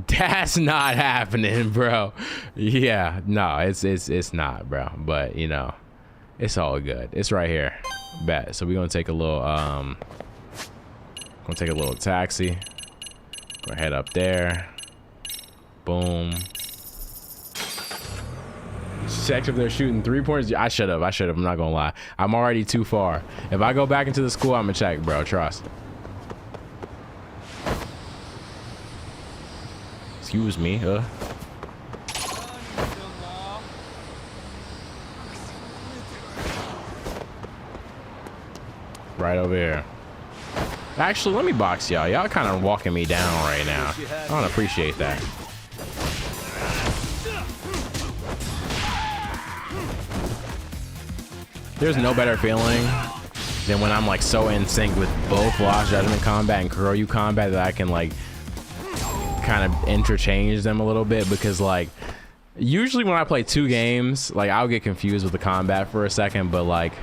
that's not happening, bro. Yeah, no, it's not, bro. But you know, it's all good. It's right here. Bet. So we're gonna take a little taxi. Go head up there. Boom. Check if they're shooting 3-pointers. I should have. I'm not gonna lie. I'm already too far. If I go back into the school, I'm gonna check, bro. Trust. Excuse me, Right over here. Actually, let me box y'all. Y'all kind of walking me down right now. I don't appreciate that. There's no better feeling than when I'm like so in sync with both Lost Judgment combat and Kuroryu combat that I can like kind of interchange them a little bit, because like usually when I play two games, like I'll get confused with the combat for a second, but like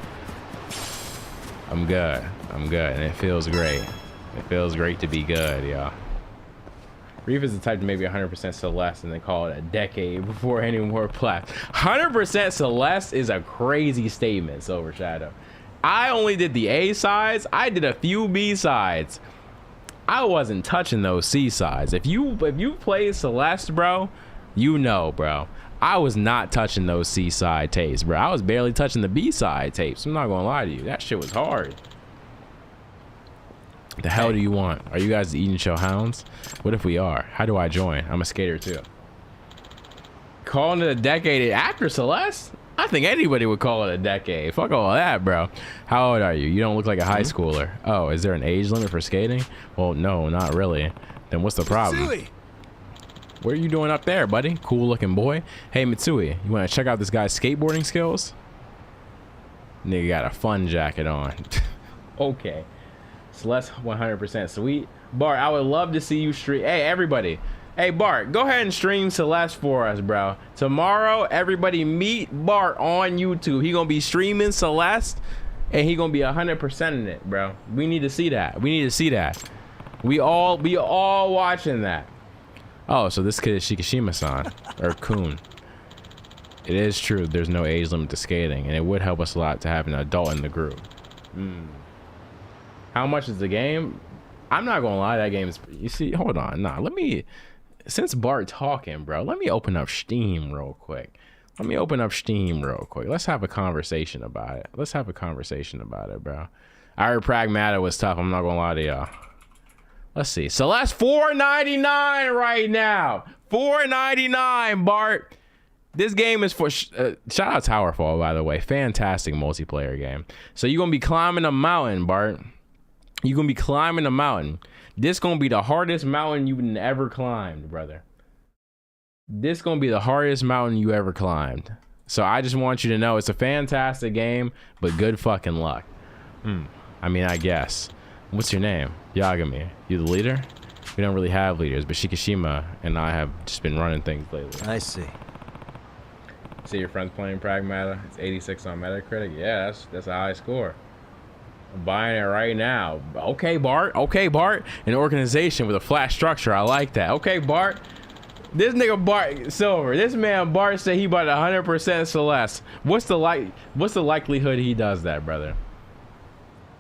I'm good and it feels great. It feels great to be good, y'all. Reef is the type to maybe 100% Celeste and then call it a decade before any more plats. 100% Celeste is a crazy statement, Silver Shadow. I only did the A sides. I did a few B sides. I wasn't touching those C sides. If you played Celeste, bro, you know, bro. I was not touching those C side tapes, bro. I was barely touching the B side tapes. I'm not gonna lie to you. That shit was hard. The hell do you want? Are you guys the Eden Show hounds? What if we are? How do I join? I'm a skater too. Calling it a decade after Celeste? I think anybody would call it a decade. Fuck all that, bro. How old are you? You don't look like a high schooler. Oh, is there an age limit for skating? Well, no, not really. Then what's the problem? Mitsui! What are you doing up there, buddy? Cool looking boy. Hey, Mitsui, you want to check out this guy's skateboarding skills? Nigga got a fun jacket on. Okay. Celeste 100% sweet. Bart, I would love to see you stream. Hey, everybody. Hey, Bart, go ahead and stream Celeste for us, bro. Tomorrow, everybody meet Bart on YouTube. He gonna be streaming Celeste, and he gonna be 100% in it, bro. We need to see that. We need to see that. We all watching that. Oh, so this kid is Shikishima-san, or Kun. It is true, there's no age limit to skating, and it would help us a lot to have an adult in the group. How much is the game? I'm not gonna lie, that game is, you see, hold on, nah, let me, since Bart talking, bro, let me open up Steam real quick. Let's have a conversation about it. Bro. I heard Pragmata was tough, I'm not gonna lie to y'all. Let's see, Celeste $4.99 right now. $4.99, Bart. This game is for shout out Towerfall, by the way. Fantastic multiplayer game. So you're gonna be climbing a mountain, Bart. You're gonna be climbing a mountain. This gonna be the hardest mountain you've ever climbed, brother. This gonna be the hardest mountain you ever climbed. So I just want you to know it's a fantastic game, but good fucking luck. I mean, I guess. What's your name? Yagami. You the leader? We don't really have leaders, but Shikishima and I have just been running things lately. I see. See your friends playing Pragmata? It's 86 on Metacritic. Yeah, that's a high score. I'm buying it right now. Okay, Bart. An organization with a flat structure. I like that. Okay, Bart. This nigga Bart Silver. This man Bart said he bought 100% Celeste. What's the likelihood he does that, brother?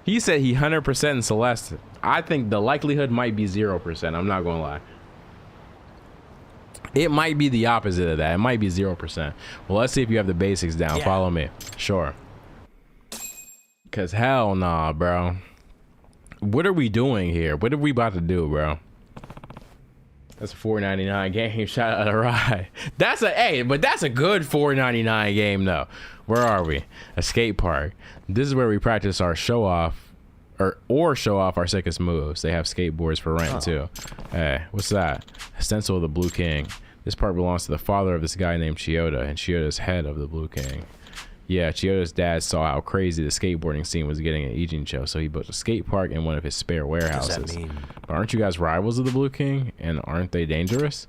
He said he 100% in Celeste. I think the likelihood might be 0%. I'm not gonna lie. It might be the opposite of that. It might be 0%. Well, let's see if you have the basics down. Yeah. Follow me. Sure. Cause hell nah, bro. What are we doing here? What are we about to do, bro? That's a $4.99 game. Shout out to Rye. That's a good $4.99 game though. Where are we? A skate park. This is where we practice our show off or show off our sickest moves. They have skateboards for rent too. Hey, what's that? A stencil of the Blue King. This part belongs to the father of this guy named Chiyoda, and Chiyoda's head of the Blue King. Yeah, Chiyoda's dad saw how crazy the skateboarding scene was getting at Ijincho, so he built a skate park in one of his spare warehouses. What does that mean? But aren't you guys rivals of the Blue King? And aren't they dangerous?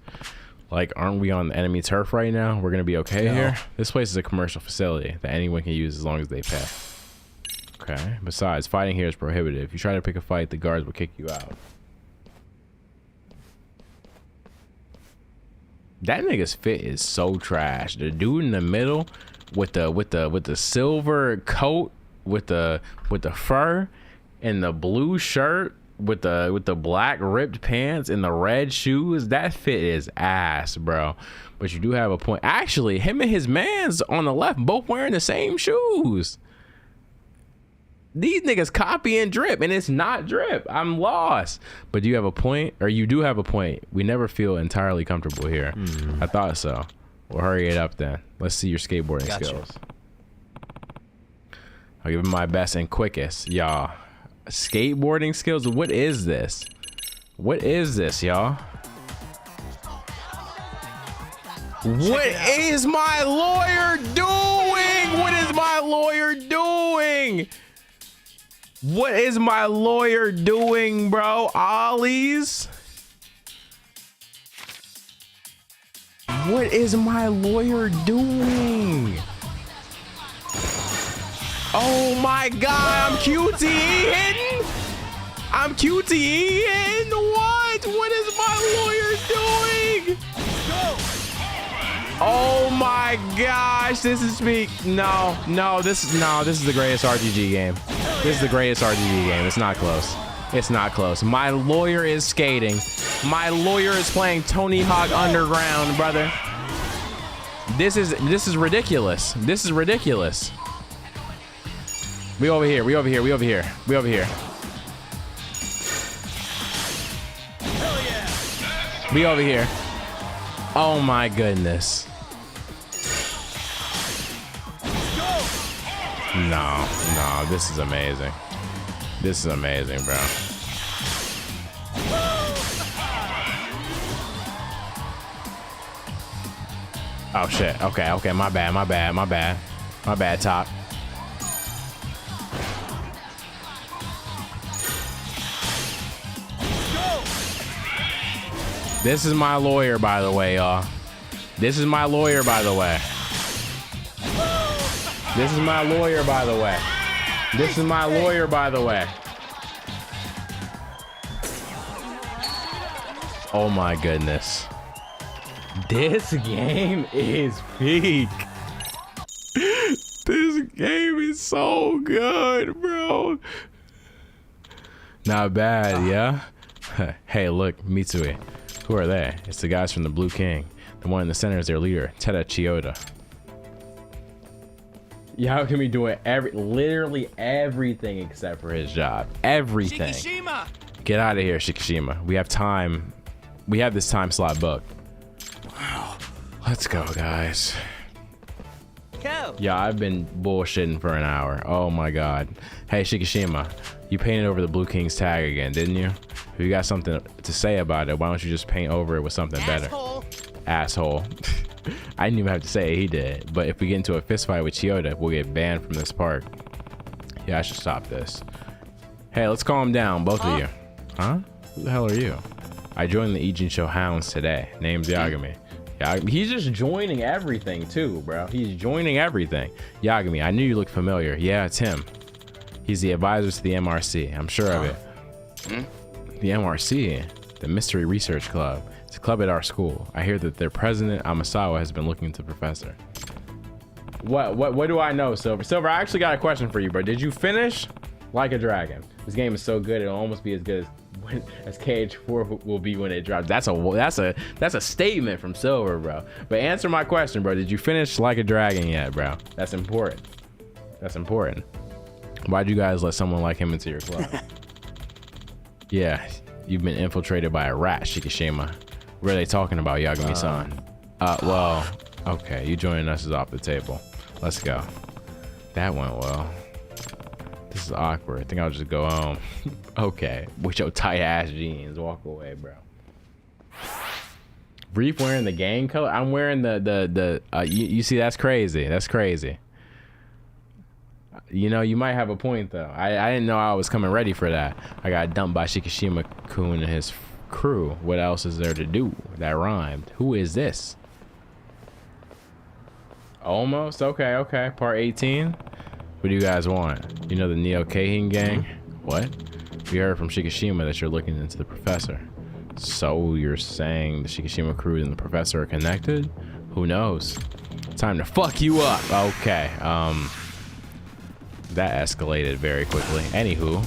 Like, aren't we on enemy turf right now? We're gonna be okay here? This place is a commercial facility that anyone can use as long as they pay. Okay. Besides, fighting here is prohibited. If you try to pick a fight, the guards will kick you out. That nigga's fit is so trash. The dude in the middle with the silver coat with the fur and the blue shirt with the black ripped pants and the red shoes, that fit is ass, bro. But you do have a point. Actually, him and his man's on the left both wearing the same shoes. These niggas copy and drip, and it's not drip. I'm lost. But do you have a point? Or you do have a point. We never feel entirely comfortable here. I thought so. Well, hurry it up then. Let's see your skateboarding skills. I'll give it my best and quickest, y'all. Skateboarding skills? What is this? What is this, y'all? What is my lawyer doing? What is my lawyer doing? What is my lawyer doing, bro? Ollies? What is my lawyer doing? Oh my god, I'm QTE hitting? I'm QTE hitting? What? What is my lawyer doing? Oh my gosh, this is me. No, this is the greatest RGG game. This is the greatest RGG game. It's not close. It's not close. My lawyer is skating. My lawyer is playing Tony Hawk Underground, brother. This is ridiculous. This is ridiculous. We over here. We over here. We over here. We over here. We over here. Oh my goodness. No, this is amazing. This is amazing, bro. Oh shit. Okay, my bad, Top. This is my lawyer, by the way, y'all. This is my lawyer, by the way. This is my lawyer, by the way. This is my lawyer, by the way. Oh my goodness. This game is peak. This game is so good, bro. Not bad, yeah? Hey, look, Mitsui. Who are they? It's the guys from the Blue King. The one in the center is their leader, Teda Chiyoda. Yagami doing literally everything except for his job. Everything. Shikishima! Get out of here, Shikishima. We have time. We have this time slot booked. Wow. Let's go, guys. Go. Yeah, I've been bullshitting for an hour. Oh my god. Hey, Shikishima, you painted over the Blue King's tag again, didn't you? If you got something to say about it, why don't you just paint over it with something better? Asshole. I didn't even have to say it, he did. But if we get into a fist fight with Chiyoda, we'll get banned from this park. Yeah, I should stop this. Hey, let's calm down, both of you. Huh? Who the hell are you? I joined the Ijin Hounds today. Name's Yagami. He's just joining everything too, bro. He's joining everything. Yagami, I knew you looked familiar. Yeah, it's him. He's the advisor to the MRC. I'm sure of it. The MRC, the Mystery Research Club. It's a club at our school. I hear that their president, Amasawa, has been looking into the professor. What do I know, Silver? Silver, I actually got a question for you, bro. Did you finish Like a Dragon? This game is so good, it'll almost be as good as KH4 will be when it drops. That's a statement from Silver, bro. But answer my question, bro. Did you finish Like a Dragon yet, bro? That's important. That's important. Why'd you guys let someone like him into your club? Yeah, you've been infiltrated by a rat, Shikishima. What are they talking about, Yagami-san? Well, okay, you joining us is off the table. Let's go. That went well. This is awkward. I think I'll just go home. Okay, with your tight ass jeans, walk away, bro. Reef wearing the gang color. I'm wearing you see, that's crazy. That's crazy. You know, you might have a point though. I didn't know I was coming ready for that. I got dumped by Shikishima-kun and his crew. What else is there to do? That rhymed. Who is this? Almost? Okay. Part 18. What do you guys want? You know the Neo Keihin gang? What? We heard from Shikishima that you're looking into the professor. So you're saying the Shikishima crew and the professor are connected? Who knows? Time to fuck you up. Okay. That escalated very quickly. Anywho.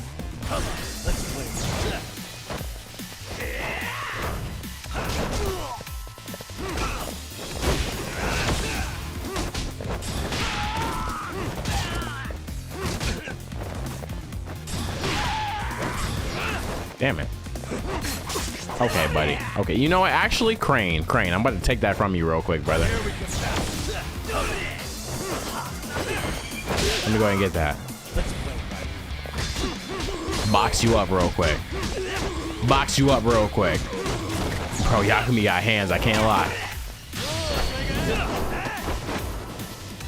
Damn it. Okay, buddy. Okay, you know what? Actually, Crane. I'm about to take that from you real quick, brother. Let me go ahead and get that. Box you up real quick. Box you up real quick. Bro, Yagami got hands, I can't lie.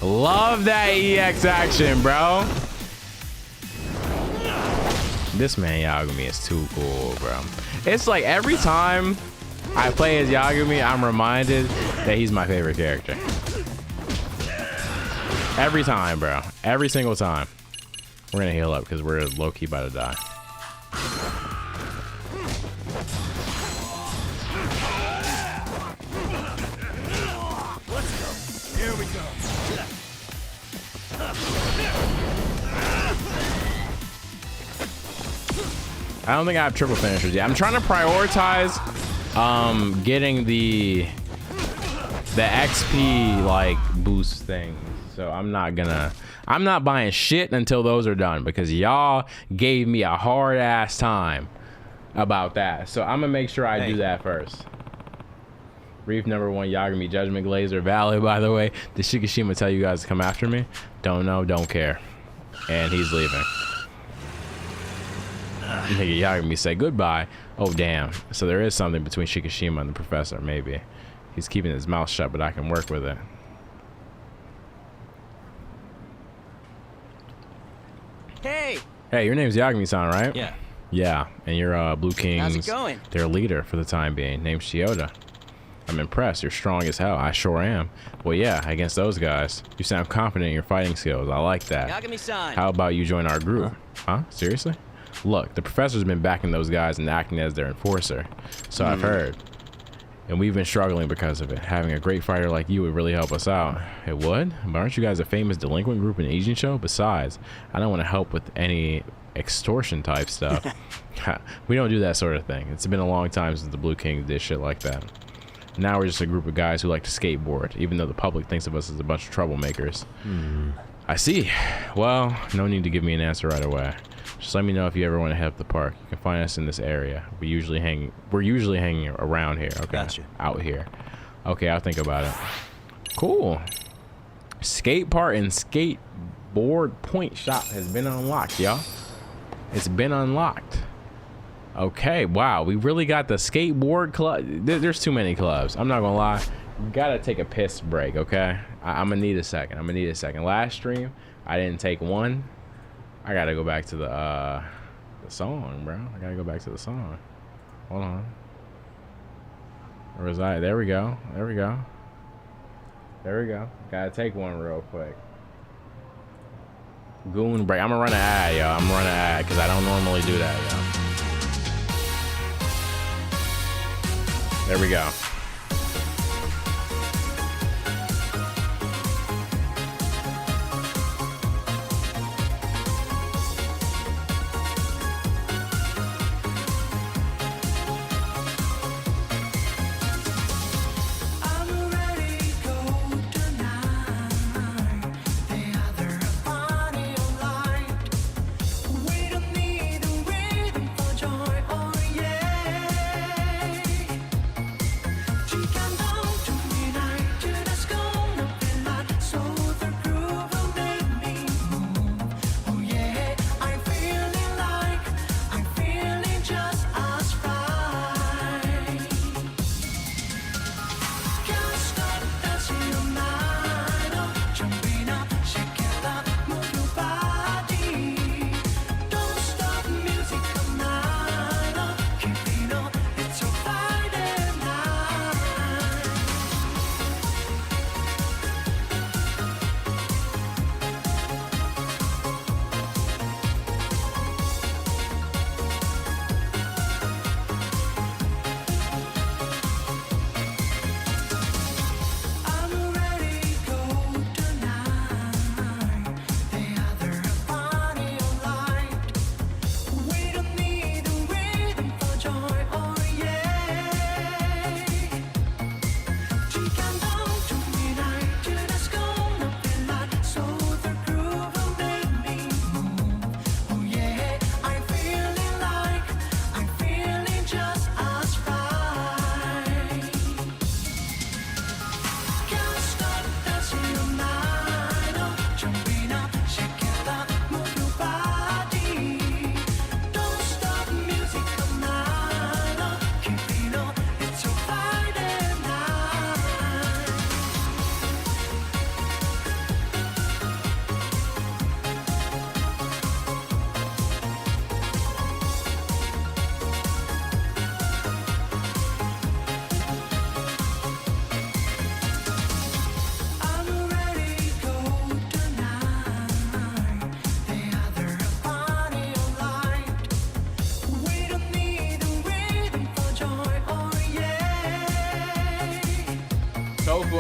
Love that EX action, bro. This man Yagami is too cool, bro. It's like every time I play as Yagami, I'm reminded that he's my favorite character. Every time, bro. Every single time. We're gonna heal up because we're low-key about to die. I don't think I have triple finishers yet. I'm trying to prioritize getting the XP like boost things. So I'm not buying shit until those are done because y'all gave me a hard ass time about that. So I'm gonna make sure I do that first. Reef number 1, Yagami Judgment Glazer valid, by the way. Did Shikishima tell you guys to come after me? Don't know, don't care. And he's leaving. Nigga Yagami say goodbye. Oh damn. So there is something between Shikishima and the professor, maybe. He's keeping his mouth shut, but I can work with it. Hey, Hey, your name's Yagami-san, right? Yeah. Yeah, and you're Blue King's how's it going? their leader for the time being, named Shiota. I'm impressed. You're strong as hell. I sure am. Well, yeah, against those guys. You sound confident in your fighting skills. I like that. Yagami-san. How about you join our group? Huh? Seriously? Look, the professor's been backing those guys and acting as their enforcer. So I've heard. And we've been struggling because of it. Having a great fighter like you would really help us out. It would? But aren't you guys a famous delinquent group in Asian show? Besides, I don't want to help with any extortion type stuff. We don't do that sort of thing. It's been a long time since the Blue Kings did shit like that. Now we're just a group of guys who like to skateboard, even though the public thinks of us as a bunch of troublemakers. I see. Well, no need to give me an answer right away. Just let me know if you ever want to head up the park. You can find us in this area. We're usually hanging around here. Okay. Gotcha. Out here. Okay, I'll think about it. Cool. Skate park and skateboard point shop has been unlocked, y'all. It's been unlocked. Okay, wow, we really got the skateboard club. There's too many clubs. I'm not gonna lie. Gotta take a piss break, okay? I'm gonna need a second. Last stream, I didn't take one. I gotta go back to the song, bro. I gotta go back to the song. Hold on. Where was I? There we go. Gotta take one real quick. Goon break. I'm gonna run an ad, y'all. I'm gonna run an ad because I don't normally do that, y'all. There we go.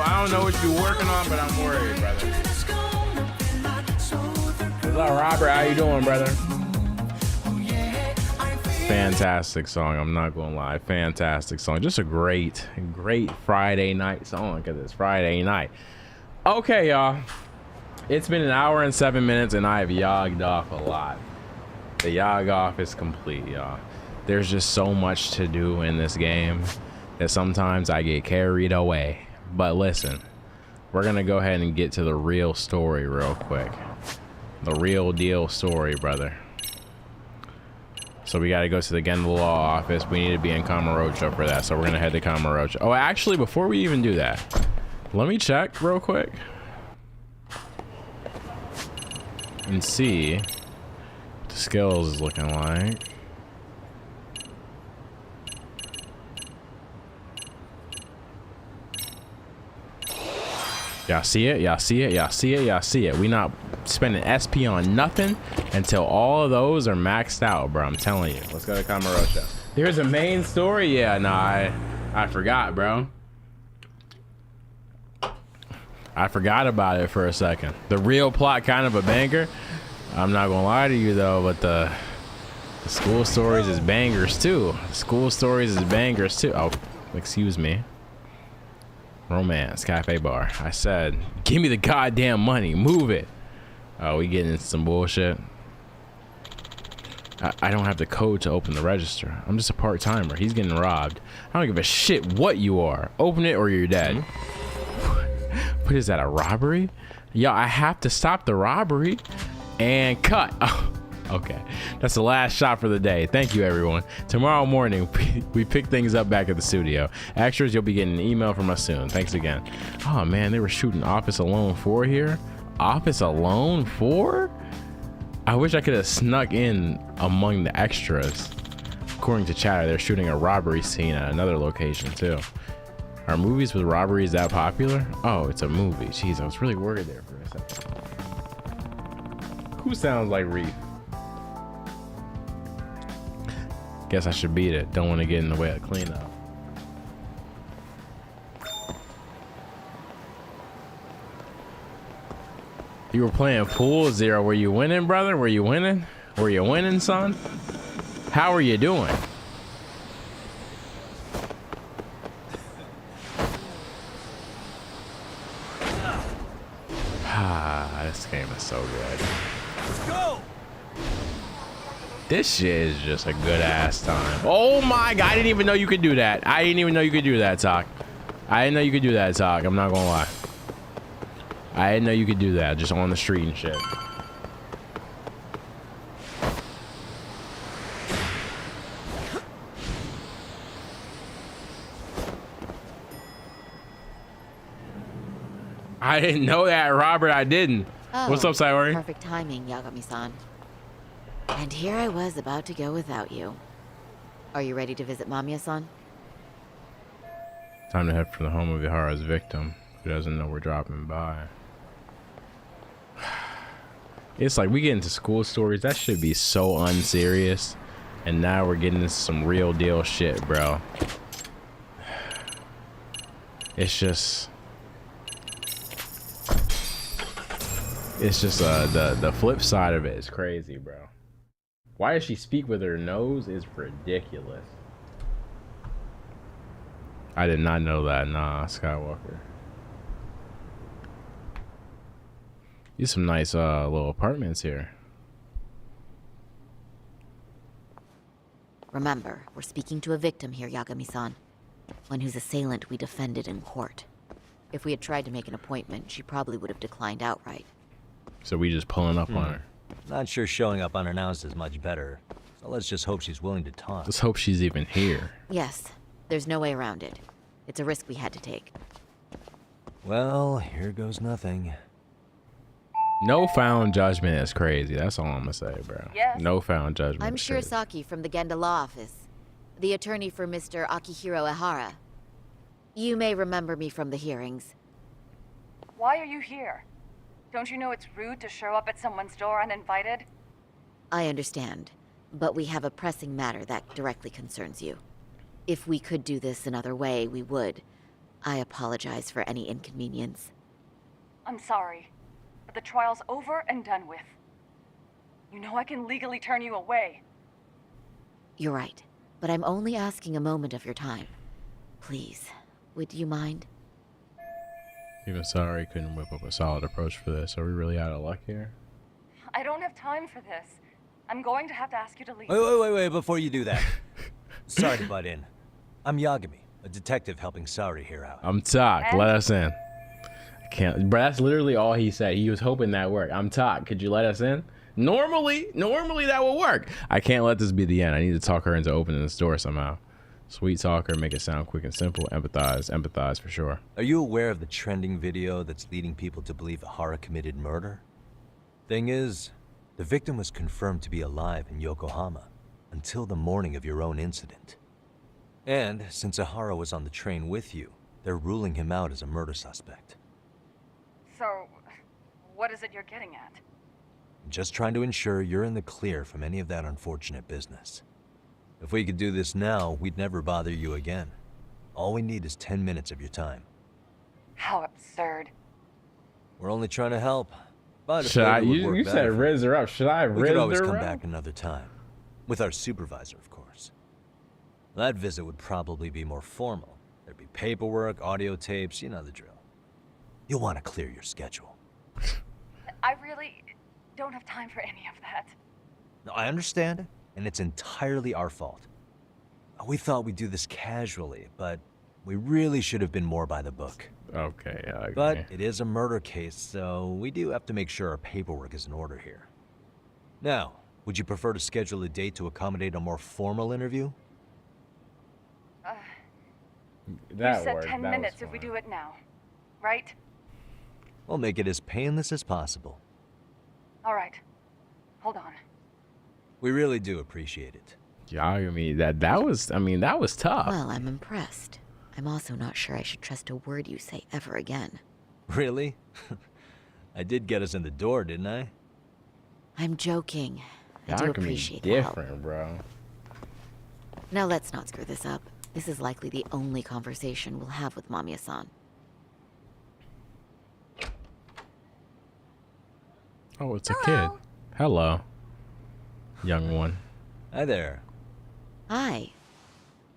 I don't know what you're working on, but I'm worried, brother. What's up, Robert? How you doing, brother? Fantastic song. I'm not gonna lie. Fantastic song. Just a great Friday night song, because it's Friday night. Okay, y'all. It's been an hour and 7 minutes, and I have yogged off a lot. The yog off is complete, y'all. There's just so much to do in this game that sometimes I get carried away. But listen, we're gonna go ahead and get to the real story real quick. The real deal story, brother. So we got to go to the Gendel Law office. We need to be in Kamurocho for that. So we're going to head to Kamurocho. Oh, actually, before we even do that, let me check real quick and see what the skills is looking like. Y'all see it? Y'all see it? Y'all see it? Y'all see it? We not spending SP on nothing until all of those are maxed out, bro. I'm telling you. Let's go to Kamurocho. There's a main story? Yeah, nah, I forgot, bro. I forgot about it for a second. The real plot kind of a banger. I'm not gonna lie to you though, but the school stories is bangers too. School stories is bangers too. Oh, excuse me. Romance Cafe Bar. I said, give me the goddamn money. Move it. Oh, we getting into some bullshit. I don't have the code to open the register. I'm just a part-timer. He's getting robbed. I don't give a shit what you are. Open it or you're dead. What is that, a robbery? Yo, I have to stop the robbery. And cut. Oh, okay. That's the last shot for the day. Thank you, everyone. Tomorrow morning, we pick things up back at the studio. Extras, you'll be getting an email from us soon. Thanks again. Oh, man, they were shooting Office Alone 4 here. Office Alone 4? I wish I could have snuck in among the extras. According to chatter, they're shooting a robbery scene at another location, too. Are movies with robberies that popular? Oh, it's a movie. Jeez, I was really worried there for a second. Who sounds like Reef? Guess I should beat it. Don't want to get in the way of cleanup. You were playing pool, Zero. Were you winning, brother? Were you winning? Were you winning, son? How are you doing? Ah, this game is so good. Let's go. This shit is just a good ass time. Oh my god, I didn't even know you could do that. I didn't even know you could do that, Talk. I didn't know you could do that, Talk. I'm not gonna lie. I didn't know you could do that just on the street and shit. I didn't know that, Robert. I didn't. Oh, what's up, Sayori? Perfect timing, Yagami-san. And here I was about to go without you. Are you ready to visit Mamiya-san? Time to head for the home of Ihara's victim, who doesn't know we're dropping by. It's like we get into school stories. That should be so unserious. And now we're getting into some real deal shit, bro. It's just the flip side of it is crazy, bro. Why does she speak with her nose is ridiculous. I did not know that. Nah, Skywalker. These some nice little apartments here. Remember, we're speaking to a victim here, Yagami-san. One whose assailant we defended in court. If we had tried to make an appointment, she probably would have declined outright. So we just pulling up on her. Not sure showing up unannounced is much better. So let's just hope she's willing to talk. Let's hope she's even here. Yes, there's no way around it. It's a risk we had to take. Well, here goes nothing. No found judgment is crazy. That's all I'm gonna say, bro. Yes. No found judgment. I'm is crazy. Shirasaki from the Genda Law Office, the attorney for Mr. Akihiro Ehara. You may remember me from the hearings. Why are you here? Don't you know it's rude to show up at someone's door uninvited? I understand, but we have a pressing matter that directly concerns you. If we could do this another way, we would. I apologize for any inconvenience. I'm sorry, but the trial's over and done with. You know I can legally turn you away. You're right, but I'm only asking a moment of your time. Please, would you mind? Even sorry couldn't whip up a solid approach for this. Are we really out of luck here? I don't have time for this. I'm going to have to ask you to leave. Wait, before you do that. Sorry to butt in. I'm Yagami, a detective helping Sari here out. I'm Tak. Let us in. I can't. Bro, that's literally all he said. He was hoping that worked. I'm Tak. Could you let us in? Normally that would work. I can't let this be the end. I need to talk her into opening this door somehow. Sweet talker, make it sound quick and simple. Empathize for sure. Are you aware of the trending video that's leading people to believe Ahara committed murder? Thing is, the victim was confirmed to be alive in Yokohama until the morning of your own incident. And since Ahara was on the train with you, they're ruling him out as a murder suspect. So, what is it you're getting at? I'm just trying to ensure you're in the clear from any of that unfortunate business. If we could do this now, we'd never bother you again. All we need is 10 minutes of your time. How absurd. We're only trying to help. But if Should I? later would work You better said for you, riz her up. Should I we riz could always her come up? back another time. With our supervisor, of course. That visit would probably be more formal. There'd be paperwork, audio tapes, you know the drill. You'll want to clear your schedule. I really don't have time for any of that. No, I understand, and it's entirely our fault. We thought we'd do this casually, but we really should have been more by the book. Okay, yeah. Okay. But it is a murder case, so we do have to make sure our paperwork is in order here. Now, would you prefer to schedule a date to accommodate a more formal interview? that You said worked. 10 That was minutes if we fine. do it now, right? We'll make it as painless as possible. All right. Hold on. We really do appreciate it. Yeah, I mean that was tough. Well, I'm impressed. I'm also not sure I should trust a word you say ever again. Really? I did get us in the door, didn't I? I'm joking. I Y'all do can be appreciate the help. different, bro. Now let's not screw this up. This is likely the only conversation we'll have with Mamiya-san. Oh, it's a kid. Hello, young one. Hi there. Hi.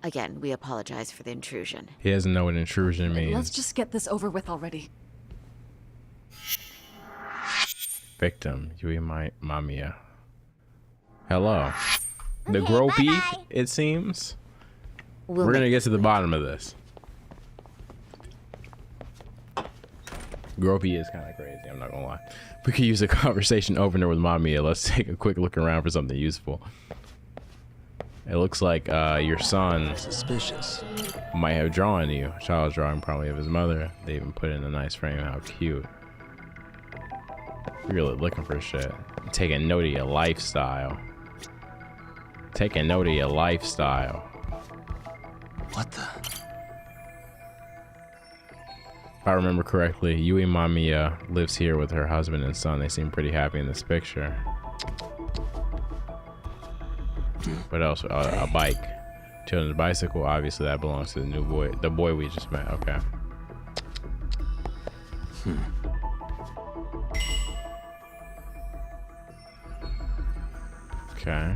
Again, we apologize for the intrusion. He doesn't know what intrusion means. Let's just get this over with already. Victim, Yui Mamiya. Hello. The gropey, bye-bye. it seems. We'll We're gonna make get to the bottom of this. Gropey is kind of crazy, I'm not gonna lie. We could use a conversation opener with Mamiya. Let's take a quick look around for something useful. It looks like your son Suspicious. might have drawn you. A child's drawing probably of his mother. They even put in a nice frame. How cute. Really looking for shit. Taking note of your lifestyle. Taking note of your lifestyle. What the? If I remember correctly, Yui Mamiya lives here with her husband and son. They seem pretty happy in this picture. What else? A bike. Children's bicycle. Obviously, that belongs to the boy we just met. Okay. Okay.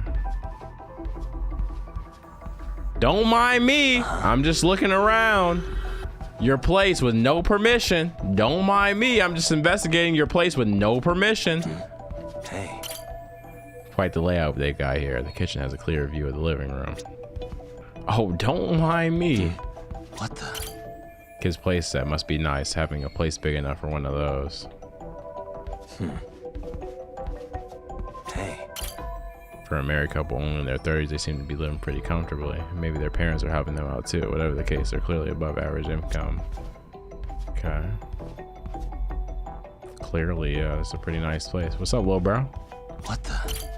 Don't mind me. I'm just looking around. Your place with no permission. Don't mind me. I'm just investigating your place with no permission. Hey. Quite the layout they got here. The kitchen has a clear view of the living room. Oh, don't mind me. What the? Kid's place set must be nice, having a place big enough for one of those. Hey. For a married couple only in their 30s, they seem to be living pretty comfortably. Maybe their parents are helping them out too. Whatever the case, they're clearly above average income. Okay. Clearly, it's a pretty nice place. What's up, little bro? What the?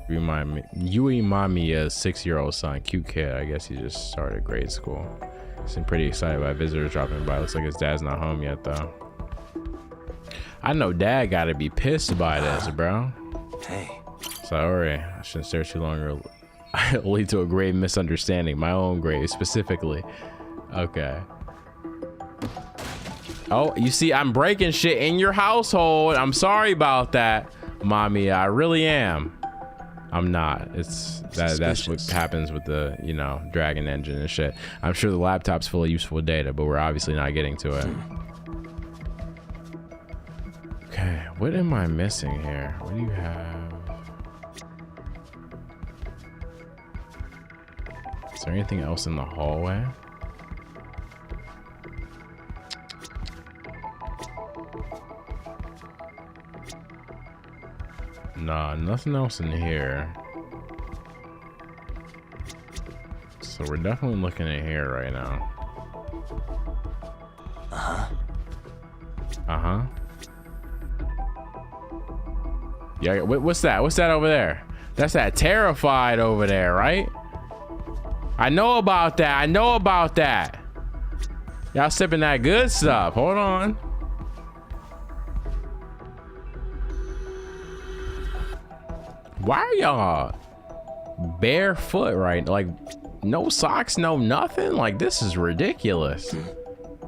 Yui Mamiya's 6-year-old son, cute kid. I guess he just started grade school. Seemed pretty excited by visitors dropping by. Looks like his dad's not home yet, though. I know dad gotta be pissed by this, bro. Hey. Sorry, I shouldn't stare too long or it'll lead to a grave misunderstanding. My own grave, specifically. Okay. Oh, you see, I'm breaking shit in your household. I'm sorry about that, mommy. I really am. I'm not. That's what happens with the, you know, Dragon engine and shit. I'm sure the laptop's full of useful data, but we're obviously not getting to it. Okay, what am I missing here? What do you have? Is there anything else in the hallway? Nah, nothing else in here. So we're definitely looking at here right now. Uh-huh. Yeah, what's that? What's that over there? That's that Terrified over there, right? I know about that. I know about that. Y'all sipping that good stuff. Hold on. Why are y'all barefoot, right? Like, no socks, no nothing? Like, this is ridiculous.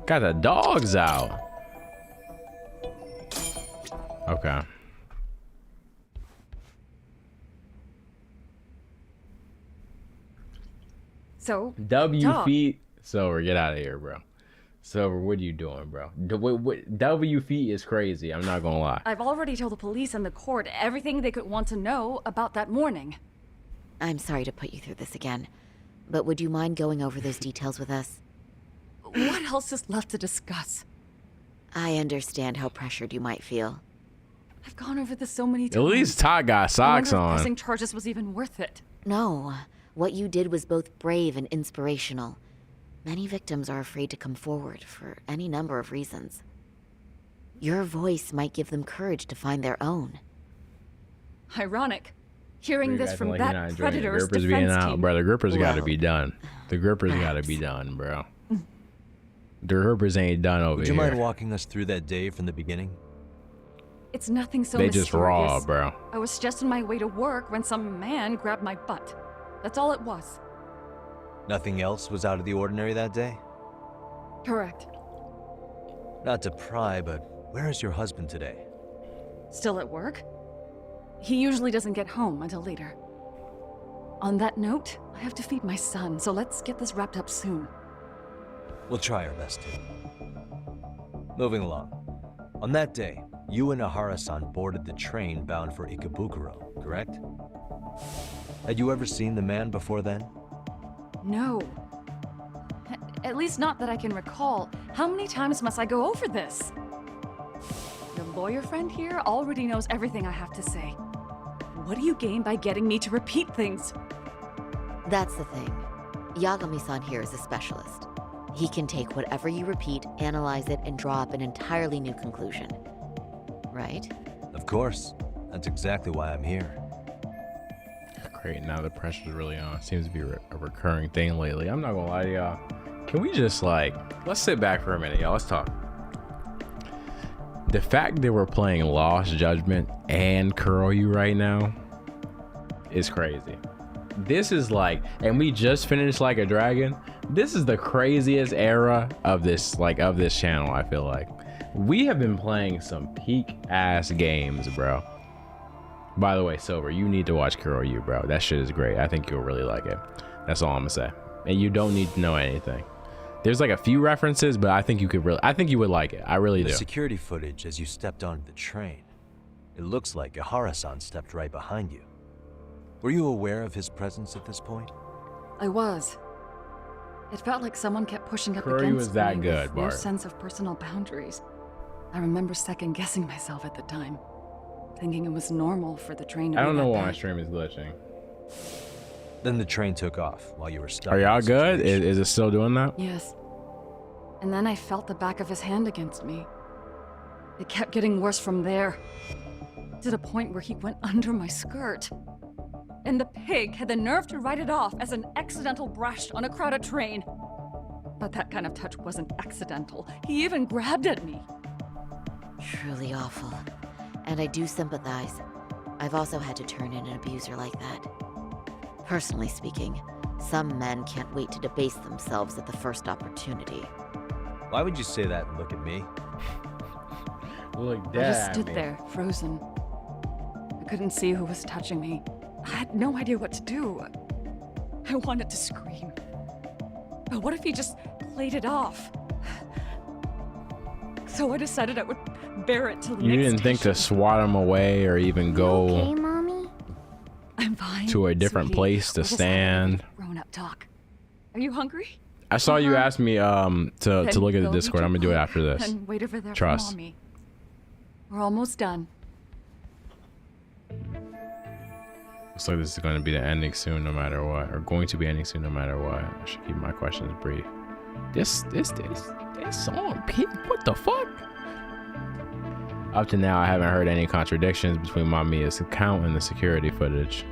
Got the dogs out. Okay. So, W feet. Silver, get out of here, bro. Silver, what are you doing, bro? W feet is crazy. I'm not gonna lie. I've already told the police and the court everything they could want to know about that morning. I'm sorry to put you through this again, but would you mind going over those details with us? What else is left to discuss? I understand how pressured you might feel. I've gone over this so many times. At least Todd got socks I wonder if on. pressing charges was even worth it. No, what you did was both brave and inspirational. Many victims are afraid to come forward for any number of reasons. Your voice might give them courage to find their own. Ironic. Hearing this from Like you're not that enjoying it. Predator's Grippers being defense out, team. bro. The Grippers got to Well, be done. The Grippers got to be done, bro. The Grippers ain't done over Would here. you mind walking us through that day from the beginning? It's nothing so They mysterious. just raw, bro. I was just on my way to work when some man grabbed my butt. That's all it was. Nothing else was out of the ordinary that day? Correct. Not to pry, but where is your husband today? Still at work? He usually doesn't get home until later. On that note, I have to feed my son, so let's get this wrapped up soon. We'll try our best to. Moving along. On that day, you and Ahara-san boarded the train bound for Ikebukuro, correct? Had you ever seen the man before then? No. At least not that I can recall. How many times must I go over this? Your lawyer friend here already knows everything I have to say. What do you gain by getting me to repeat things? That's the thing. Yagami-san here is a specialist. He can take whatever you repeat, analyze it, and draw up an entirely new conclusion. Right? Of course. That's exactly why I'm here. Great, now the pressure's really on. Seems to be a recurring thing lately. I'm not gonna lie to y'all. Can we just let's sit back for a minute, y'all. Let's talk. The fact that we're playing Lost Judgment and Kuroyu right now is crazy. This is and we just finished Like a Dragon. This is the craziest era of this channel, I feel like. We have been playing some peak ass games, bro. By the way, Silver, you need to watch Kuroyu, bro. That shit is great. I think you'll really like it. That's all I'm gonna say. And you don't need to know anything. There's a few references, but I think you would like it. I really do. The security footage as you stepped onto the train. It looks like Ahara-san stepped right behind you. Were you aware of his presence at this point? I was. It felt like someone kept pushing up Kuroyu against was that me good, with no Bart. sense of personal boundaries. I remember second-guessing myself at the time, thinking it was normal for the train to I be don't know that why my bad. stream is glitching. Then the train took off while you were stuck. Are in y'all the good? situation. Is it still doing that? Yes. And then I felt the back of his hand against me. It kept getting worse from there, to the point where he went under my skirt. And the pig had the nerve to write it off as an accidental brush on a crowded train. But that kind of touch wasn't accidental. He even grabbed at me. Truly awful. And I do sympathize. I've also had to turn in an abuser like that. Personally speaking, some men can't wait to debase themselves at the first opportunity. Why would you say that and look at me? Look I dead just at stood me. there, frozen. I couldn't see who was touching me. I had no idea what to do. I wanted to scream. But what if he just played it off? So I decided I would bear it till the You next didn't think to station. swat him away or even go Okay, Mommy? I'm fine. to a different sweetie. place to We'll just have a stand? grown-up talk. Are you hungry? I saw you ask me to Then look at the go eat Discord. your I'm gonna do it bug after this. And wait over there Trust. for Mommy. We're almost done. Looks like this is going to be the ending soon, no matter what, or going to be ending soon, no matter what. I should keep my questions brief. This song, Pete, what the fuck? Up to now, I haven't heard any contradictions between Mamiya's account and the security footage.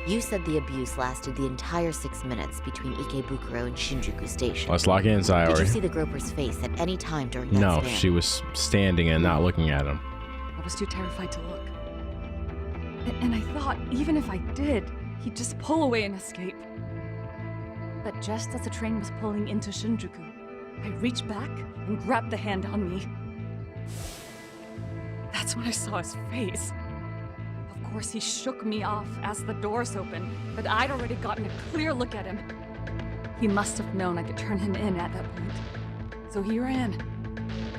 You said the abuse lasted the entire 6 minutes between Ikebukuro and Shinjuku Station. Let's lock in, Did you Sayori. see the groper's face at any time during that No, span? she was standing and not looking at him. I was too terrified to look. And I thought, even if I did, he'd just pull away and escape. But just as the train was pulling into Shinjuku, I reached back and grabbed the hand on me. That's when I saw his face. Of course, he shook me off as the doors opened, but I'd already gotten a clear look at him. He must have known I could turn him in at that point. So he ran,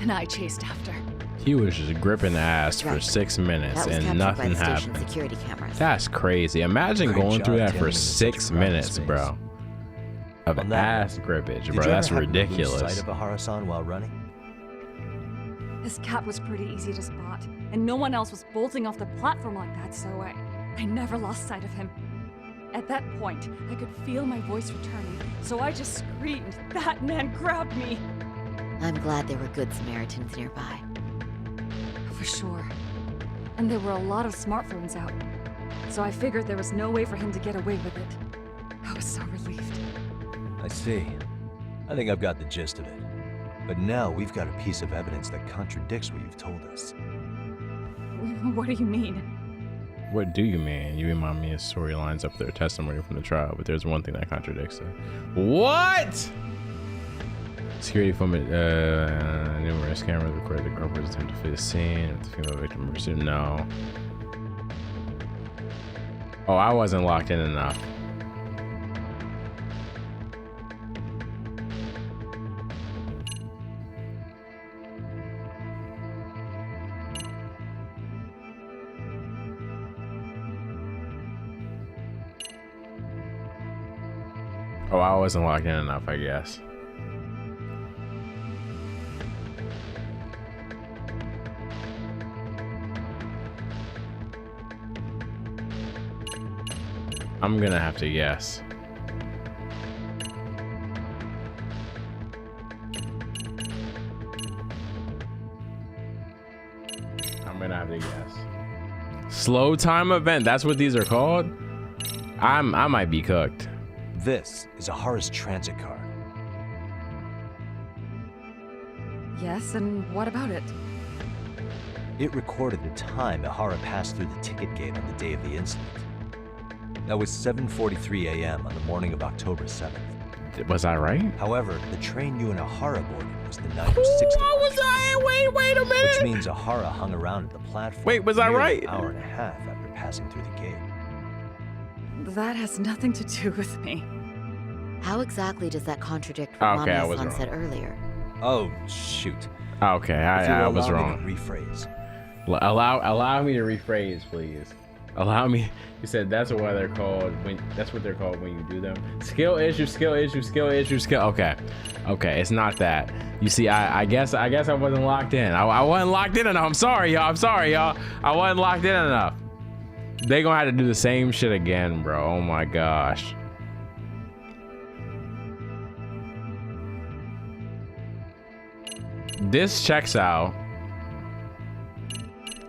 and I chased after. He was just gripping ass for Right. 6 minutes That was and captured by nothing the station happened. security cameras. That's crazy. Imagine Great going through job that for taming in such 6 crowded minutes, space. bro. Of On that ass grippage, Did bro. you That's ever happen to lose ridiculous. sight of Ahara-san while running? His cat was pretty easy to spot, and no one else was bolting off the platform like that, so I never lost sight of him. At that point, I could feel my voice returning, so I just screamed, "That man grabbed me!" I'm glad there were good Samaritans nearby. For sure. And there were a lot of smartphones out, so I figured there was no way for him to get away with it. I was so relieved. I see. I think I've got the gist of it. But now we've got a piece of evidence that contradicts what you've told us. What do you mean? What do you mean? You remind me of storylines up there, testimony from the trial, but there's one thing that contradicts it. What? Security footage, numerous cameras recorded the girlfriend's attempt to flee the scene. If the female victim pursued, no. Oh, I wasn't locked in enough. Oh, I wasn't locked in enough, I guess. I'm gonna have to guess. I'm gonna have to guess. Slow time event. That's what these are called. I might be cooked. This is Ahara's transit card. Yes, and what about it? It recorded the time Ahara passed through the ticket gate on the day of the incident. That was 7:43 a.m. on the morning of October 7th. Was I right? However, the train you and Ahara boarded was the 9:06. What was I? Wait a Which minute. means Ahara hung around at the platform. Wait, was I nearly right? An hour and a half after passing through the gate. That has nothing to do with me. How exactly does that contradict what Okay, I was Mamiya-san wrong. said earlier? Oh, shoot. Okay, If you I will was allow wrong. me to rephrase. Allow me to rephrase, please. Allow me. You said that's what they're called when. That's what they're called when you do them. Skill issue. Okay, it's not that. You see, I guess I wasn't locked in. I wasn't locked in enough. I'm sorry, y'all. I wasn't locked in enough. They gonna have to do the same shit again, bro. Oh my gosh. This checks out.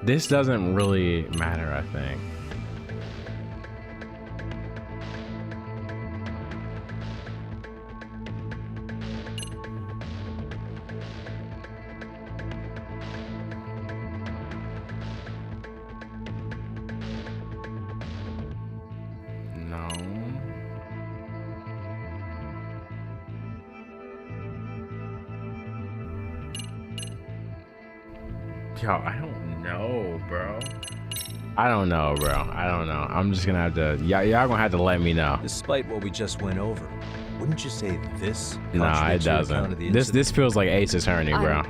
This doesn't really matter, I think. No. Yo, I don't know, bro. I don't know, bro. I don't know. I'm just gonna have to. Y'all gonna have to let me know. Despite what we just went over, wouldn't you say this? Nah, it doesn't. This feels like Ace Attorney, bro.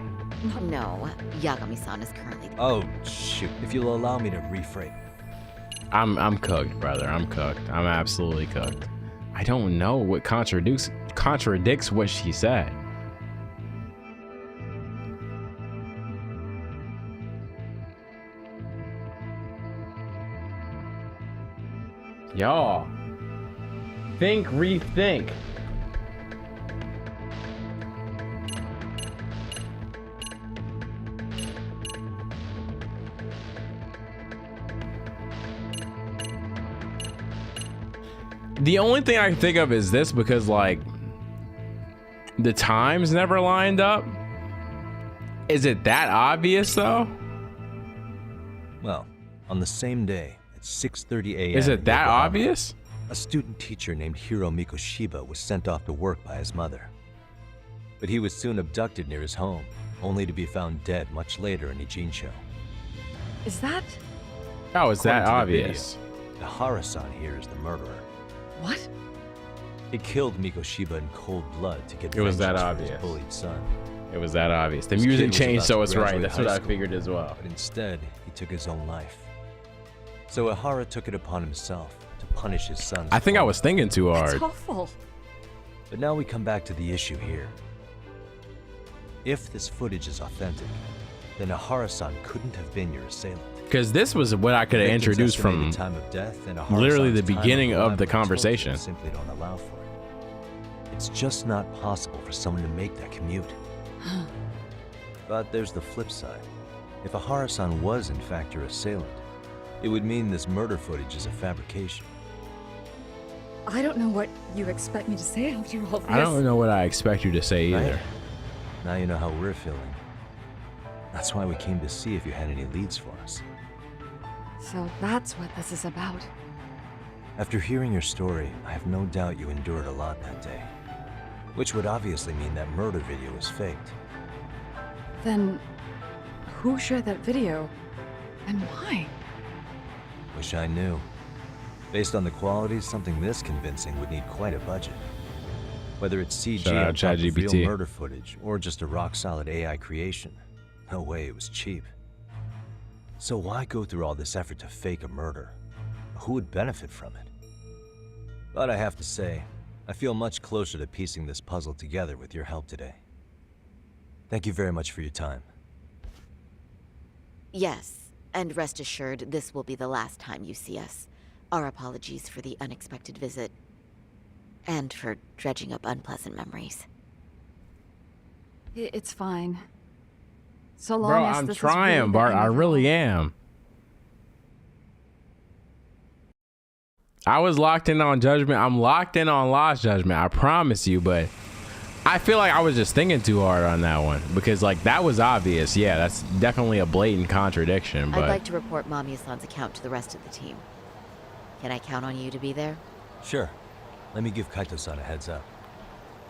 No, Yagami-san is currently... Oh, shoot. If you'll allow me to rephrase. I'm cooked, brother. I'm cooked. I'm absolutely cooked. I don't know what contradicts what she said. Y'all, think, rethink. The only thing I can think of is this, because like the times never lined up. Is it that obvious though? Well, on the same day at 6:30 a.m. Is it that obvious? A student teacher named Hiro Mikoshiba was sent off to work by his mother. But he was soon abducted near his home, only to be found dead much later in Ijincho. Is that... How is that According to the obvious? video, Ihara-san here is the murderer. What? He killed Mikoshiba in cold blood to get It was that vengeance for his obvious. bullied son. It was that obvious. The This music kid was changed, about so to it's right. graduate That's high what I school, figured as well. But instead, he took his own life. So Ihara took it upon himself to punish his son's I think I crime. was thinking too hard. It's awful. But now we come back to the issue here. If this footage is authentic, then Ihara-san couldn't have been your assailant. Because this was what I could have Victim's introduced from estimated time of death and literally Ihara-san's the time beginning of arrival the at Tokyo conversation. simply don't allow for it. It's just not possible for someone to make that commute. But there's the flip side. If Ihara-san was in fact your assailant, it would mean this murder footage is a fabrication. I don't know what you expect me to say after all this. I don't know what I expect you to say either. Right. Now you know how we're feeling. That's why we came to see if you had any leads for us. So that's what this is about. After hearing your story, I have no doubt you endured a lot that day. Which would obviously mean that murder video was faked. Then, who shared that video? And why? Wish I knew. Based on the quality, something this convincing would need quite a budget. Whether it's CG Shout out on top of ChatGPT. real murder footage, or just a rock-solid AI creation, no way it was cheap. So why go through all this effort to fake a murder? Who would benefit from it? But I have to say, I feel much closer to piecing this puzzle together with your help today. Thank you very much for your time. Yes, and rest assured, this will be the last time you see us. Our apologies for the unexpected visit. And for dredging up unpleasant memories. It's fine. So long Bro, as I'm this is trying, really the Bart. end I of it really all. am. I was locked in on Judgment. I'm locked in on Lost Judgment. I promise you, but I feel like I was just thinking too hard on that one because, like, that was obvious. Yeah, that's definitely a blatant contradiction. But I'd like to report Mamiya-san's account to the rest of the team. Can I count on you to be there? Sure. Let me give Kaito-san a heads up.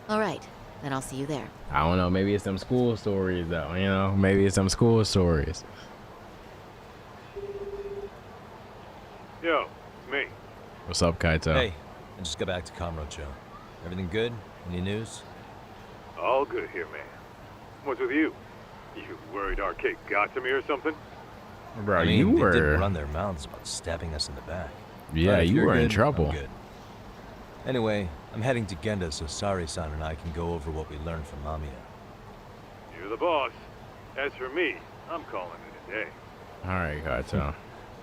All right, then I'll see you there. I don't know. Maybe it's some school stories, though. You know, maybe it's some school stories. Yo, me. What's up, Kaito? Hey, I just got back to Kamurocho. Everything good? Any news? All good here, man. What's with you? You worried our kid got to me or something? Bro, I mean, you they did were. run their mouths about stabbing us in the back. Yeah, But if you you're were in good, trouble. I'm good. Anyway, I'm heading to Genda so Sari-san and I can go over what we learned from Mamiya. You're the boss. As for me, I'm calling it a day. All right, Kaito.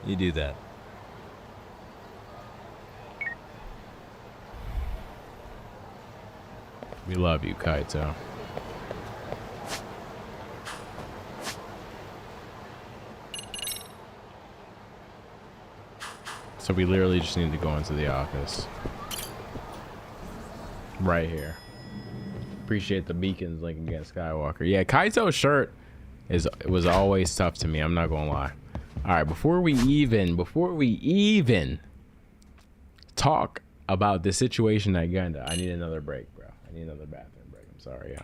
You do that. We love you, Kaito. So we literally just need to go into the office. Right here. Appreciate the beacons link against Skywalker. Yeah, Kaito's shirt was always tough to me. I'm not gonna lie. All right, before we even talk about the situation at Genda, I need another break, bro. I need another bathroom break. I'm sorry, yeah.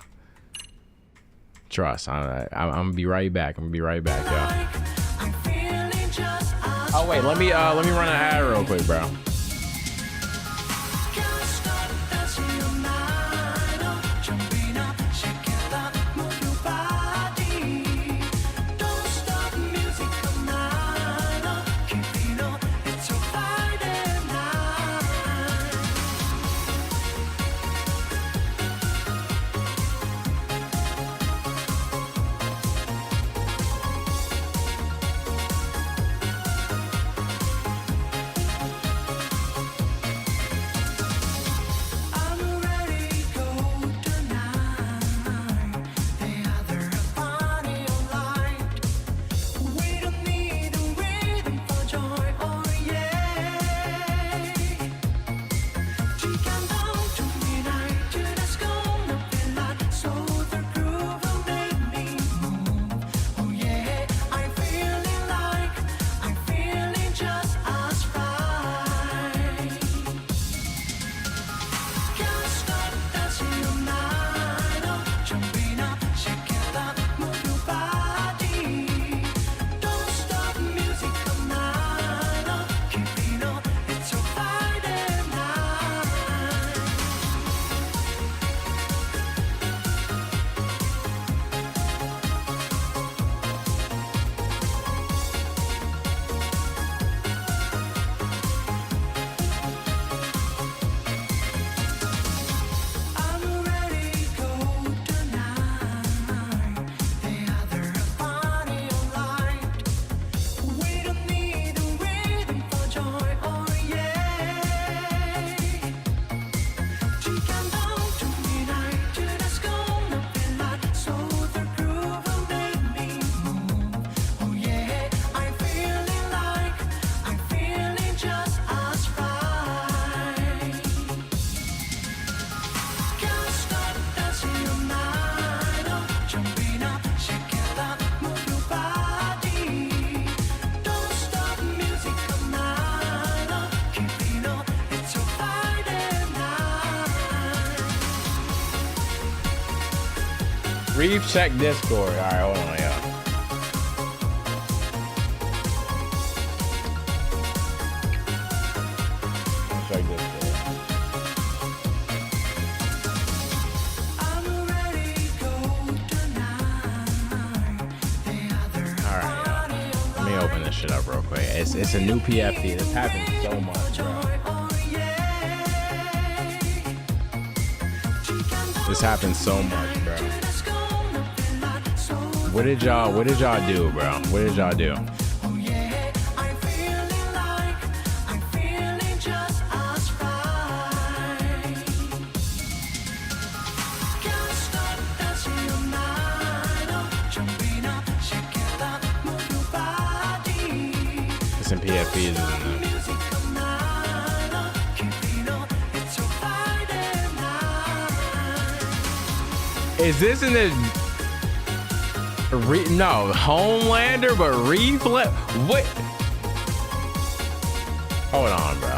Trust. I'm gonna be right back. I'm gonna be right back, y'all. Oh wait, let me run an ad real quick, bro. Reef, check Discord. All right, hold on, y'all. Check Discord. All right, y'all. Let me open this shit up real quick. It's a new PFP. This happens so much, bro. This happens so much, bro. What did y'all do, bro? What did y'all do? Some PFPs in there. Is this in the no Homelander, but Reef? What? Hold on, bro.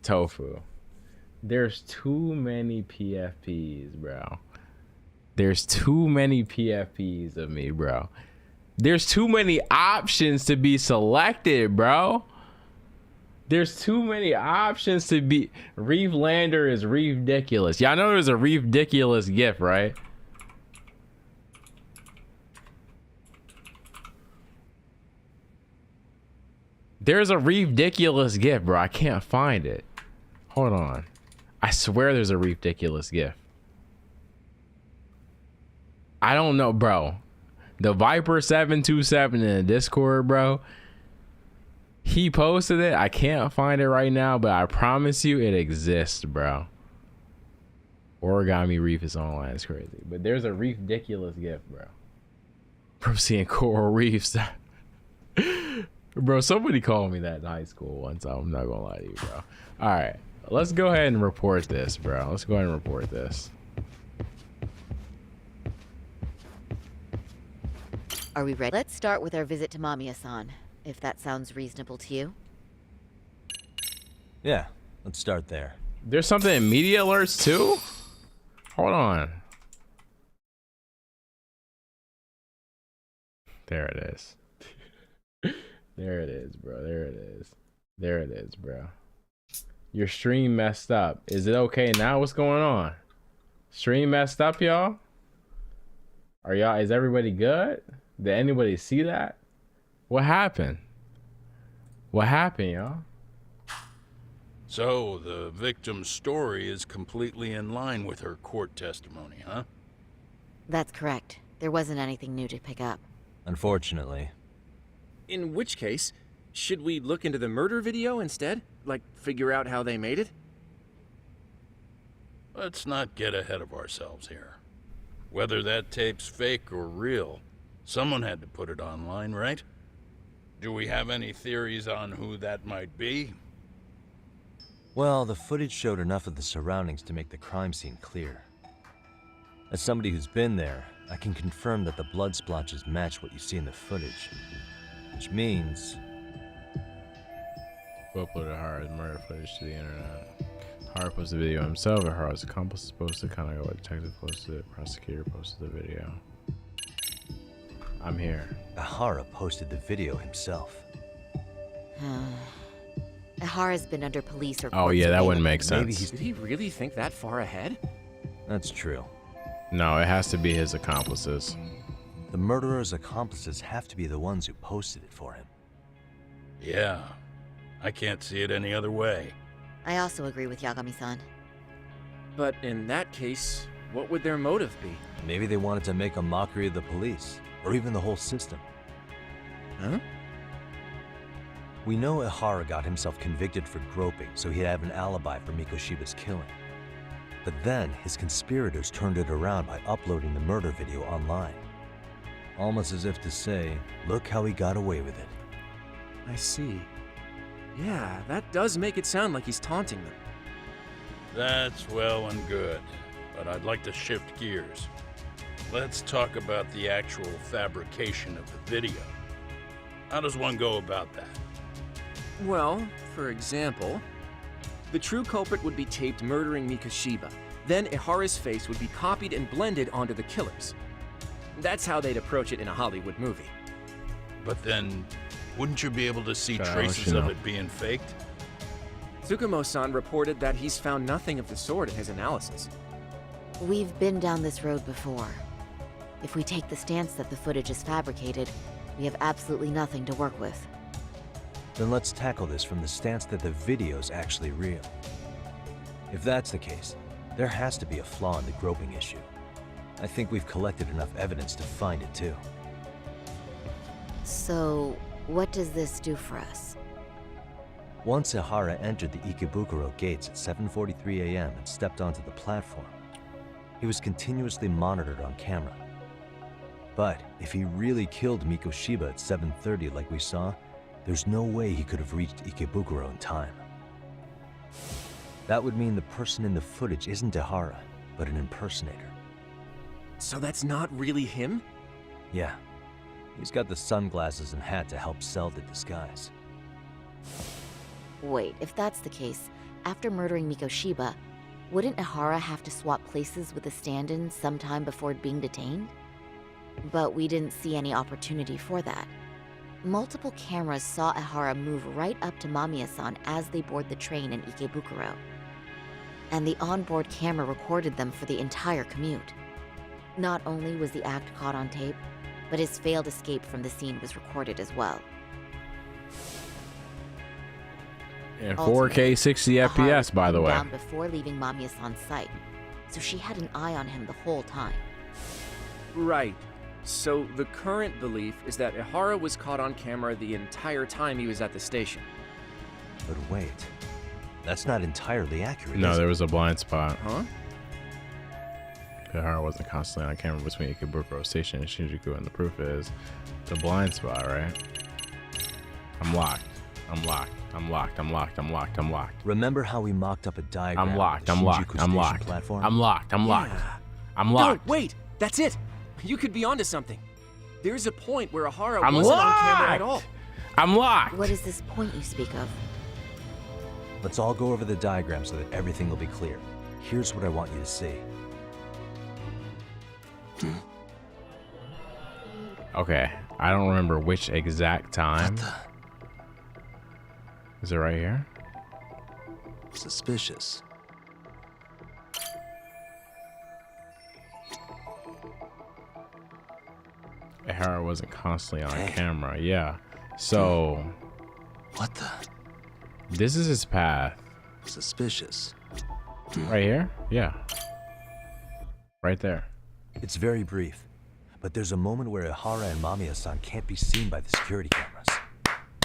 Tofu. There's too many PFPs, bro. There's too many PFPs of me, bro. There's too many options to be selected, bro. There's too many options to be. Reef Lander is Reef-diculous. Y'all know there's a Reef-diculous GIF, right? There's a Reef-diculous GIF, bro. I can't find it. Hold on. I swear there's a Reef-diculous GIF. I don't know, bro. The Viper727 in the Discord, bro. He posted it. I can't find it right now, but I promise you it exists, bro. Origami Reef is online. It's crazy. But there's a Reef-diculous gift, bro. From seeing coral reefs. Bro, somebody called me that in high school once. I'm not gonna lie to you, bro. All right. Let's go ahead and report this, bro. Let's go ahead and report this. Are we ready? Let's start with our visit to Mamiya-san, if that sounds reasonable to you. Yeah, let's start there. There's something in media alerts too? Hold on. There it is. There it is, bro. There it is. There it is, bro. Your stream messed up. Is it okay now? What's going on? Stream messed up, y'all? Is everybody good? Did anybody see that? What happened? What happened, y'all? So, the victim's story is completely in line with her court testimony, huh? That's correct. There wasn't anything new to pick up. Unfortunately. In which case, should we look into the murder video instead? Like, figure out how they made it? Let's not get ahead of ourselves here. Whether that tape's fake or real, someone had to put it online, right? Do we have any theories on who that might be? Well, the footage showed enough of the surroundings to make the crime scene clear. As somebody who's been there, I can confirm that the blood splotches match what you see in the footage. Which means... Uploaded Hara's murder footage to the internet. Hara posted the video himself, and Hara's accomplice is posted. Kind of what detective posted it. Prosecutor posted the video. I'm here. Hara posted the video himself. Hara's been under police or Oh yeah, that wouldn't make sense. Did he really think that far ahead? That's true. No, it has to be his accomplices. The murderer's accomplices have to be the ones who posted it for him. Yeah, I can't see it any other way. I also agree with Yagami-san. But in that case, what would their motive be? Maybe they wanted to make a mockery of the police, or even the whole system. Huh? We know Ihara got himself convicted for groping, so he'd have an alibi for Mikoshiba's killing. But then, his conspirators turned it around by uploading the murder video online. Almost as if to say, look how he got away with it. I see. Yeah, that does make it sound like he's taunting them. That's well and good, but I'd like to shift gears. Let's talk about the actual fabrication of the video. How does one go about that? Well, for example, the true culprit would be taped murdering Mikoshiba. Then Ihara's face would be copied and blended onto the killers. That's how they'd approach it in a Hollywood movie. But then, wouldn't you be able to see God, traces of it being faked? Tsukumo-san reported that he's found nothing of the sort in his analysis. We've been down this road before. If we take the stance that the footage is fabricated, we have absolutely nothing to work with. Then let's tackle this from the stance that the video's actually real. If that's the case, there has to be a flaw in the groping issue. I think we've collected enough evidence to find it too. So, what does this do for us? Once Ihara entered the Ikebukuro gates at 7:43 a.m. and stepped onto the platform, he was continuously monitored on camera. But if he really killed Mikoshiba at 7:30 like we saw, there's no way he could have reached Ikebukuro in time. That would mean the person in the footage isn't Ihara, but an impersonator. So that's not really him? Yeah. He's got the sunglasses and hat to help sell the disguise. Wait, if that's the case, after murdering Mikoshiba, wouldn't Ihara have to swap places with the stand-in sometime before being detained? But we didn't see any opportunity for that. Multiple cameras saw Ihara move right up to Mamiya-san as they board the train in Ikebukuro. And the onboard camera recorded them for the entire commute. Not only was the act caught on tape, but his failed escape from the scene was recorded as well. And 4K 60 FPS, by the way. Down before leaving Mamiya-san's sight, so she had an eye on him the whole time. Right. So the current belief is that Ihara was caught on camera the entire time he was at the station. But wait, that's not entirely accurate. No, is there it? was a blind spot. Huh? Ihara wasn't constantly on camera between Ikebukuro Station and Shinjuku, and the proof is the blind spot, right? I'm locked. I'm locked. I'm locked. I'm locked. I'm locked. I'm locked. Remember how we mocked up a diagram? I'm locked. of I'm the locked. Shinjuku I'm Station locked. platform? I'm locked. I'm locked. Yeah. I'm locked. No, wait! That's it! You could be onto something. There's a point where Ihara I'm wasn't on camera locked! at all. I'm locked. What is this point you speak of? Let's all go over the diagram so that everything will be clear. Here's what I want you to see. Okay, I don't remember which exact time. Is it right here? Suspicious. Ehara wasn't constantly on camera. Yeah. So. What the? This is his path. Suspicious. Right here? Yeah. Right there. It's very brief, but there's a moment where Ehara and Mamiya-san can't be seen by the security cameras.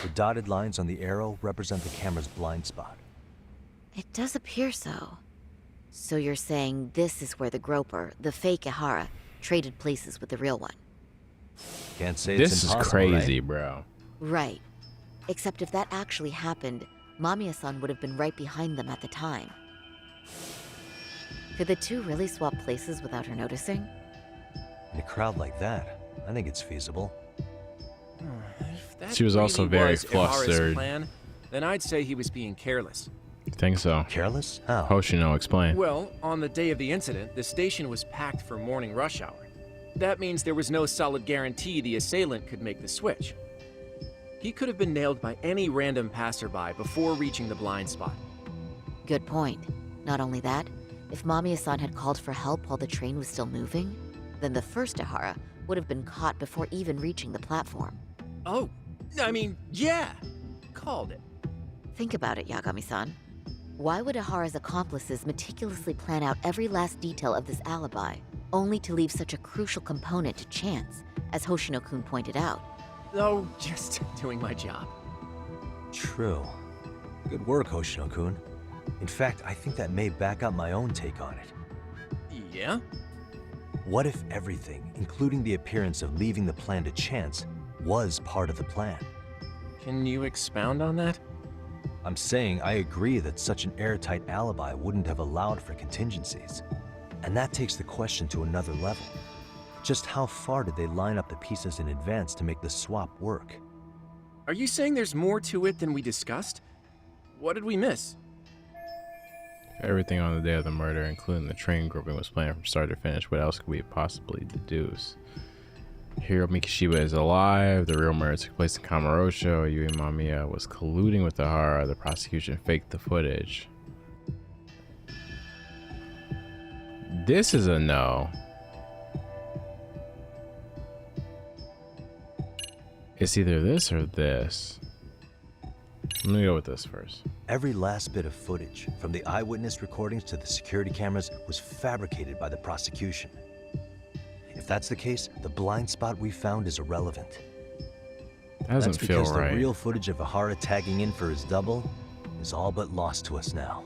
The dotted lines on the arrow represent the camera's blind spot. It does appear so. So you're saying this is where the groper, the fake Ehara, traded places with the real one? Can't say this it's impossible, is crazy, right? bro. Right. Except if that actually happened, Mamiya-san would have been right behind them at the time. Could the two really swap places without her noticing? In a crowd like that, I think it's feasible. If that She was also really very was Ihara's flustered. plan, then I'd say he was being careless. Think so? Careless? How? Hoshino, explain. Well, on the day of the incident, the station was packed for morning rush hour. That means there was no solid guarantee the assailant could make the switch. He could have been nailed by any random passerby before reaching the blind spot. Good point. Not only that, if Mamiya-san had called for help while the train was still moving, then the first Ehara would have been caught before even reaching the platform. Oh, I mean, yeah! Called it. Think about it, Yagami-san. Why would Ehara's accomplices meticulously plan out every last detail of this alibi, only to leave such a crucial component to chance, as Hoshino-kun pointed out? Oh, just doing my job. True. Good work, Hoshino-kun. In fact, I think that may back up my own take on it. Yeah? What if everything, including the appearance of leaving the plan to chance, was part of the plan? Can you expound on that? I'm saying I agree that such an airtight alibi wouldn't have allowed for contingencies. And that takes the question to another level. Just how far did they line up the pieces in advance to make the swap work? Are you saying there's more to it than we discussed? What did we miss? Everything on the day of the murder, including the train grouping, was planned from start to finish. What else could we possibly deduce? Hiro Mikishiba is alive. The real murder took place in Kamurocho. Yui Mamiya was colluding with Ehara. The prosecution faked the footage. This is a no. It's either this or this. Let me go with this first. Every last bit of footage, from the eyewitness recordings to the security cameras, was fabricated by the prosecution. If that's the case, the blind spot we found is irrelevant. That doesn't That's feel because right. the real footage of Ehara tagging in for his double is all but lost to us now.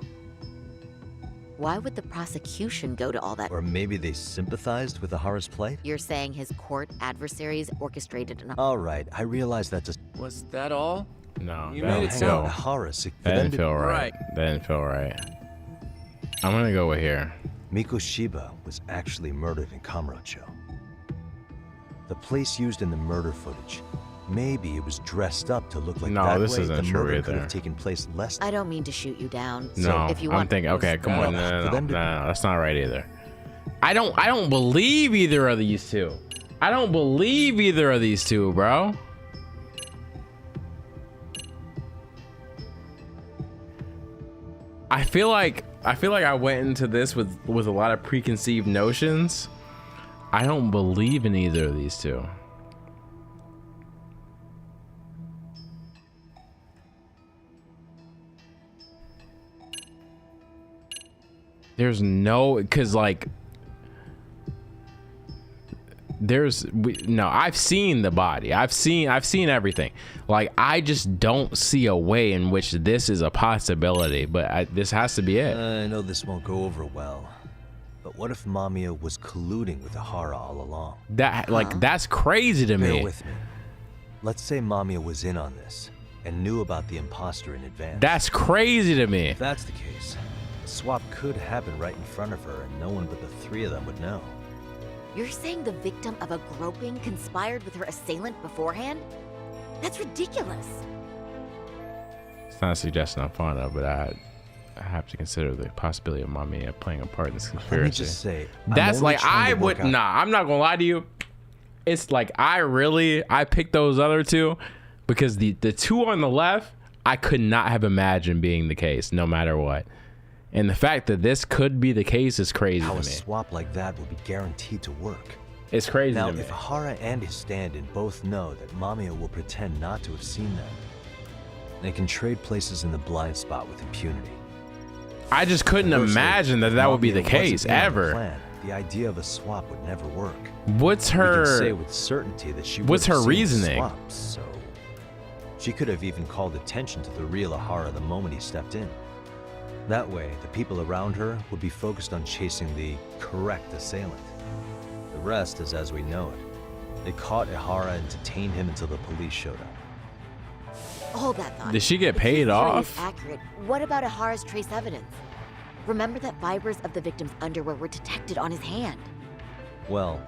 Why would the prosecution go to all that? Or maybe they sympathized with Ehara's plight? You're saying his court adversaries orchestrated an... All right, I realize that just... Was that all? No, You that made it didn't sound- feel, Ehara, that didn't feel right. Right. That didn't feel right. I'm gonna go with here. Mikoshiba was actually murdered in Kamurocho. The place used in the murder footage. Maybe it was dressed up to look like No, that this way isn't the true murder could either. have taken place less I don't mean to shoot you down. No, So if you want... I'm thinking. Okay, come on. that. No, For them to- that's not right either. I don't believe either of these two. I don't believe either of these two, bro. I feel like I went into this with a lot of preconceived notions. I don't believe in either of these two. There's no, because like no, I've seen the body. I've seen everything. Like, I just don't see a way in which this is a possibility, but this has to be it. I know this won't go over well, but what if Mamiya was colluding with Ehara all along? That's crazy to Bear me. with me. Let's say Mamiya was in on this and knew about the imposter in advance. That's crazy to me. If that's the case, the swap could happen right in front of her and no one but the three of them would know. You're saying the victim of a groping conspired with her assailant beforehand? That's ridiculous. It's not a suggestion I'm fond of, but I have to consider the possibility of Mamiya playing a part in this conspiracy. Let me just say, that's like I would nah. I'm not gonna lie to you. It's like I picked those other two because the two on the left I could not have imagined being the case, no matter what. And the fact that this could be the case is crazy to me. How a swap like that will be guaranteed to work. It's crazy now, to me. if Hara and his stand-in both know that Mamiya will pretend not to have seen them, they can trade places in the blind spot with impunity. I just couldn't imagine that would be the case ever. Plan, the idea of a swap would never work. What's We can her? say with certainty that she What's would have her seen the reasoning? Swaps, so she could have even called attention to the real Ahara the moment he stepped in. That way, the people around her would be focused on chasing the correct assailant. The rest is as we know it. They caught Ahara and detained him until the police showed up. Hold that thought. Did she get If paid his theory off? is accurate, what about Ahara's trace evidence? Remember that fibers of the victim's underwear were detected on his hand. Well,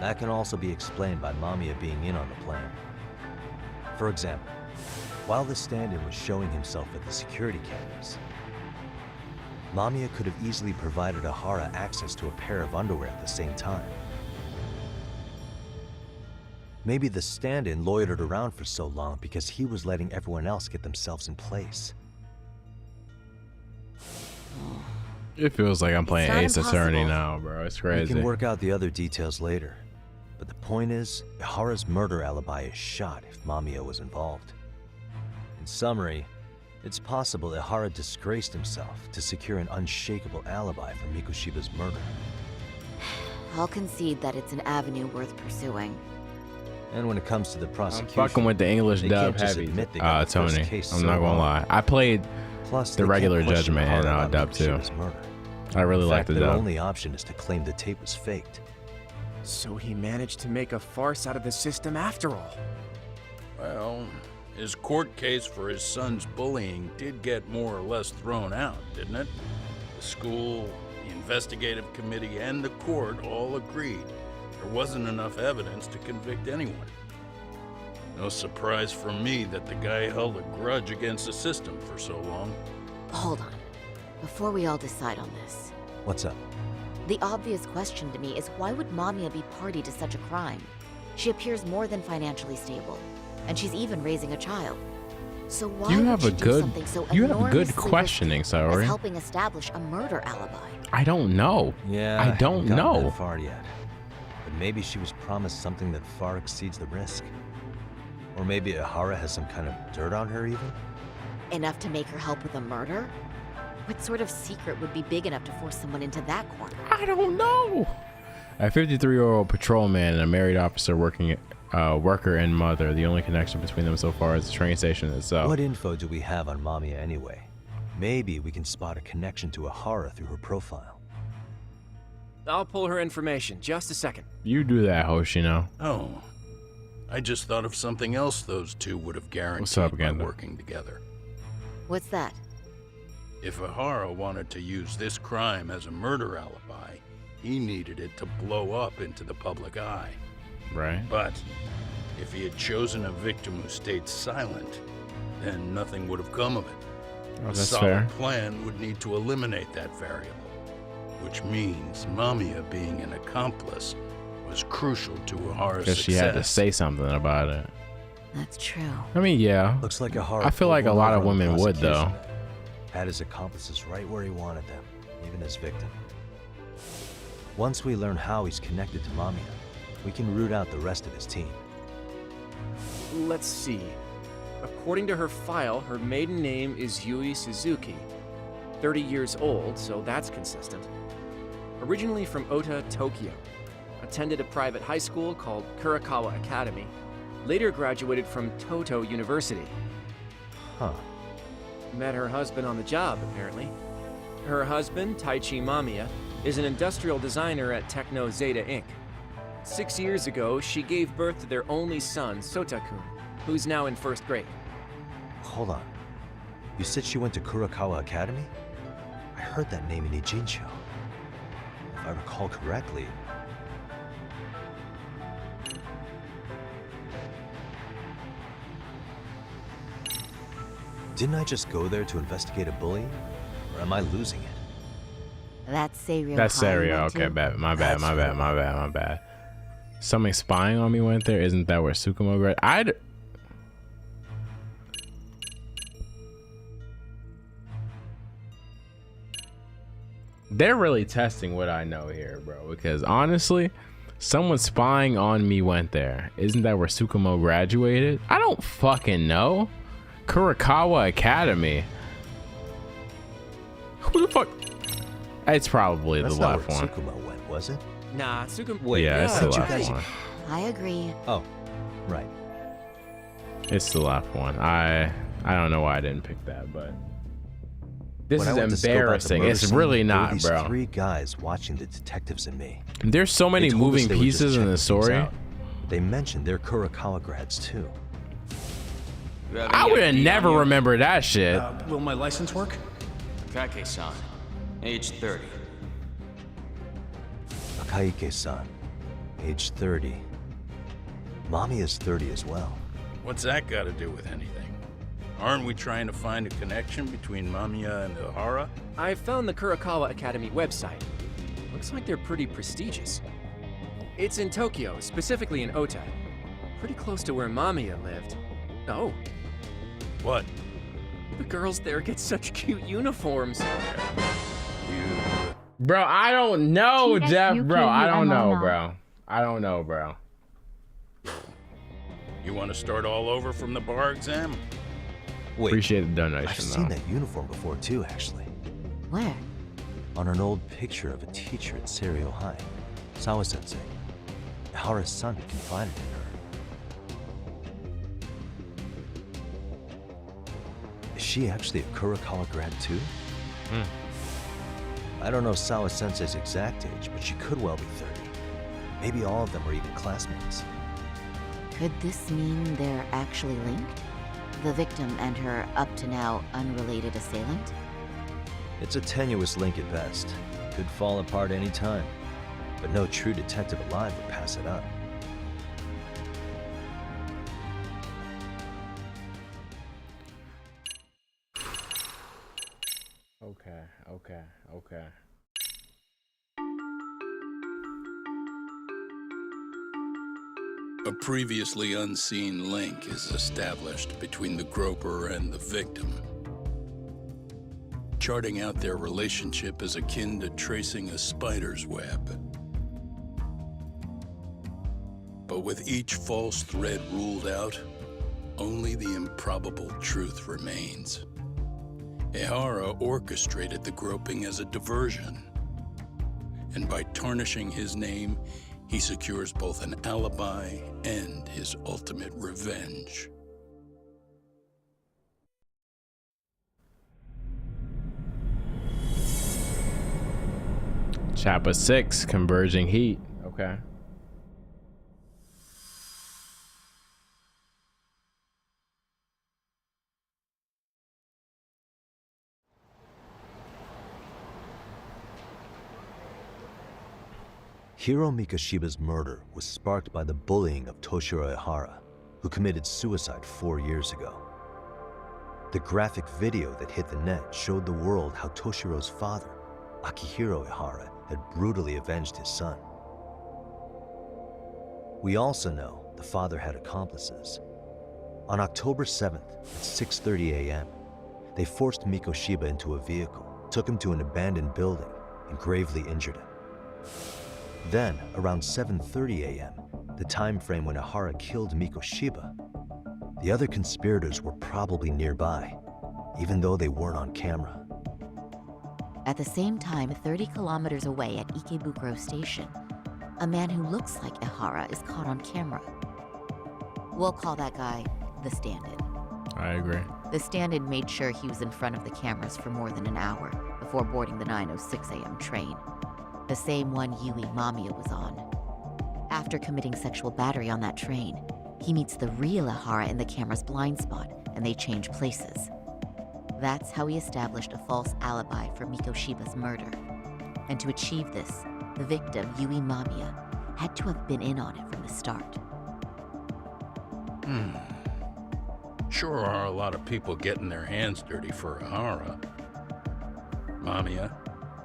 that can also be explained by Mamiya being in on the plan. For example, while the stand-in was showing himself at the security cameras, Mamiya could have easily provided Ahara access to a pair of underwear at the same time. Maybe the stand-in loitered around for so long because he was letting everyone else get themselves in place. It feels like I'm playing not Ace Attorney impossible. now, bro. It's We crazy. can work out the other details later. But the point is, Ihara's murder alibi is shot if Mamiya was involved. In summary, it's possible Ihara disgraced himself to secure an unshakable alibi for Mikushiba's murder. I'll concede that it's an avenue worth pursuing. And when it comes to the I'm prosecution, fucking with the English they dub can't just heavy. admit they got the first Tony. case I'm so not gonna wrong. lie. I played Plus, the they regular can't question Judgment and Ihara about dub too. Mikushiba's murder. I really In like fact, the their dub. only option is to claim the tape was faked. So he managed to make a farce out of the system after all. Well, his court case for his son's bullying did get more or less thrown out, didn't it? The school, the investigative committee, and the court all agreed there wasn't enough evidence to convict anyone. No surprise for me that the guy held a grudge against the system for so long. Hold on. Before we all decide on this, What's up? the obvious question to me is why would Mamiya be party to such a crime? She appears more than financially stable, and she's even raising a child. So why You would have she a do good- something so you have a good enormously questioning, risky Saori. as helping establish a murder alibi? I don't know. Yeah, I don't haven't gotten know. that far yet. But maybe she was promised something that far exceeds the risk. Or maybe Ihara has some kind of dirt on her even? Enough to make her help with a murder? What sort of secret would be big enough to force someone into that corner? I don't know. A 53-year-old patrolman and a married officer worker and mother. The only connection between them so far is the train station itself. What info do we have on Mamiya anyway? Maybe we can spot a connection to Ihara through her profile. I'll pull her information. Just a second. You do that, Hoshino. Oh, I just thought of something else those two would have guaranteed What's up, by Ganda? working together. What's that? If Ihara wanted to use this crime as a murder alibi, he needed it to blow up into the public eye. Right. But if he had chosen a victim who stayed silent, then nothing would have come of it. Oh, A that's solid fair. plan would need to eliminate that variable, which means Mamiya being an accomplice was crucial to Ihara's Because success. she had to say something about it. That's true. I mean, yeah. Looks like Ihara I feel pulled like a one lot over of on the women would, though. prosecution then. Had his accomplices right where he wanted them, even his victim. Once we learn how he's connected to Mamiya, we can root out the rest of his team. Let's see. According to her file, her maiden name is Yui Suzuki. 30 years old, so that's consistent. Originally from Ota, Tokyo. Attended a private high school called Kurakawa Academy. Later graduated from Toto University. Huh. Met her husband on the job, apparently. Her husband, Taichi Mamiya, is an industrial designer at Techno Zeta Inc. 6 years ago, she gave birth to their only son, Sota-kun, who's now in first grade. Hold on. You said she went to Kurakawa Academy? I heard that name in Ijincho. If I recall correctly. Didn't I just go there to investigate a bully? Or am I losing it? That's Seiryo. That's High Seiryo. went Okay, to? bad. My bad. Something spying on me went there. Isn't that where Tsukumo grad? They're really testing what I know here, bro. Because honestly, someone spying on me went there. Isn't that where Tsukumo graduated? I don't fucking know. Kurakawa Academy. Who the fuck? It's probably That's the not left where one. Tsukumo went, was it? Nah, Tsukumo. Wait, Yeah, it's the you left guys- one. I agree. Oh, right. It's the left one. I don't know why I didn't pick that, but this When I went to is scope out the embarrassing. murder It's scene, really there were not, these bro. 3 guys watching the detectives and me. There's so many They told us moving they would just pieces in check the things story. out. They mentioned they're Kurakawa grads too. I would have never remembered that shit. Will my license work? Kake-san, age 30. Akaike-san, age 30. Mommy is 30 as well. What's that got to do with anything? Aren't we trying to find a connection between Mamiya and Ihara? I found the Kurakawa Academy website. Looks like they're pretty prestigious. It's in Tokyo, specifically in Ota. Pretty close to where Mamiya lived. Oh, What? the girls there get such cute uniforms. Bro, I don't know, Jeff. Bro, I don't know, TSUKUMMO. bro. I don't know, bro. You want to start all over from the bar exam? Wait, Appreciate the I've donation, seen though. that uniform before too, actually. Where? On an old picture of a teacher at Seiryo High, Sawa-sensei. Ihara's son confided in her. Is she actually a Kurakawa grad too? I don't know Sawa-sensei's exact age, but she could well be 30. Maybe all of them are even classmates. Could this mean they're actually linked? The victim and her up-to-now unrelated assailant? It's a tenuous link at best. Could fall apart any time. But no true detective alive would pass it up. Okay. A previously unseen link is established between the groper and the victim. Charting out their relationship is akin to tracing a spider's web. But with each false thread ruled out, only the improbable truth remains. Ihara orchestrated the groping as a diversion, and by tarnishing his name, he secures both an alibi and his ultimate revenge. Chapter 6, Converging Heat. Okay. Hiro Mikoshiba's murder was sparked by the bullying of Toshiro Ihara, who committed suicide 4 years ago. The graphic video that hit the net showed the world how Toshiro's father, Akihiro Ihara, had brutally avenged his son. We also know the father had accomplices. On October 7th at 6:30 a.m., they forced Mikoshiba into a vehicle, took him to an abandoned building, and gravely injured him. Then, around 7:30 a.m., the time frame when Ihara killed Mikoshiba, the other conspirators were probably nearby, even though they weren't on camera. At the same time, 30 kilometers away at Ikebukuro Station, a man who looks like Ihara is caught on camera. We'll call that guy the stand-in. I agree. The stand-in made sure he was in front of the cameras for more than an hour before boarding the 9:06 a.m. train, the same one Yui Mamiya was on. After committing sexual battery on that train, he meets the real Ihara in the camera's blind spot, and they change places. That's how he established a false alibi for Mikoshiba's murder. And to achieve this, the victim, Yui Mamiya, had to have been in on it from the start. Sure are a lot of people getting their hands dirty for Ahara. Mamiya,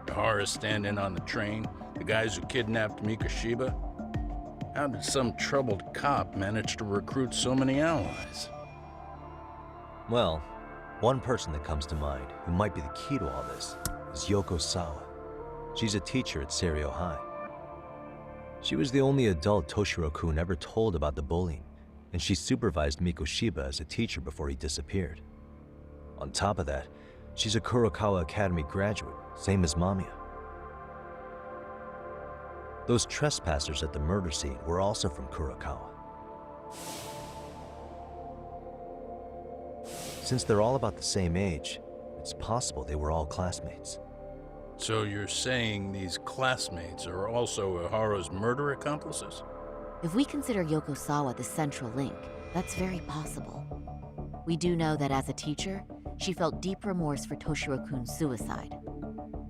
Ahara stand-in on the train, the guys who kidnapped Mikoshiba. How did some troubled cop manage to recruit so many allies? Well, one person that comes to mind who might be the key to all this is Yoko Sawa. She's a teacher at Seiryo High. She was the only adult Toshiro-kun ever told about the bullying, and she supervised Mikoshiba as a teacher before he disappeared. On top of that, she's a Kurokawa Academy graduate, same as Mamiya. Those trespassers at the murder scene were also from Kurokawa. Since they're all about the same age, it's possible they were all classmates. So you're saying these classmates are also Ahara's murder accomplices? If we consider Yoko Sawa the central link, that's very possible. We do know that as a teacher, she felt deep remorse for Toshiro-kun's suicide.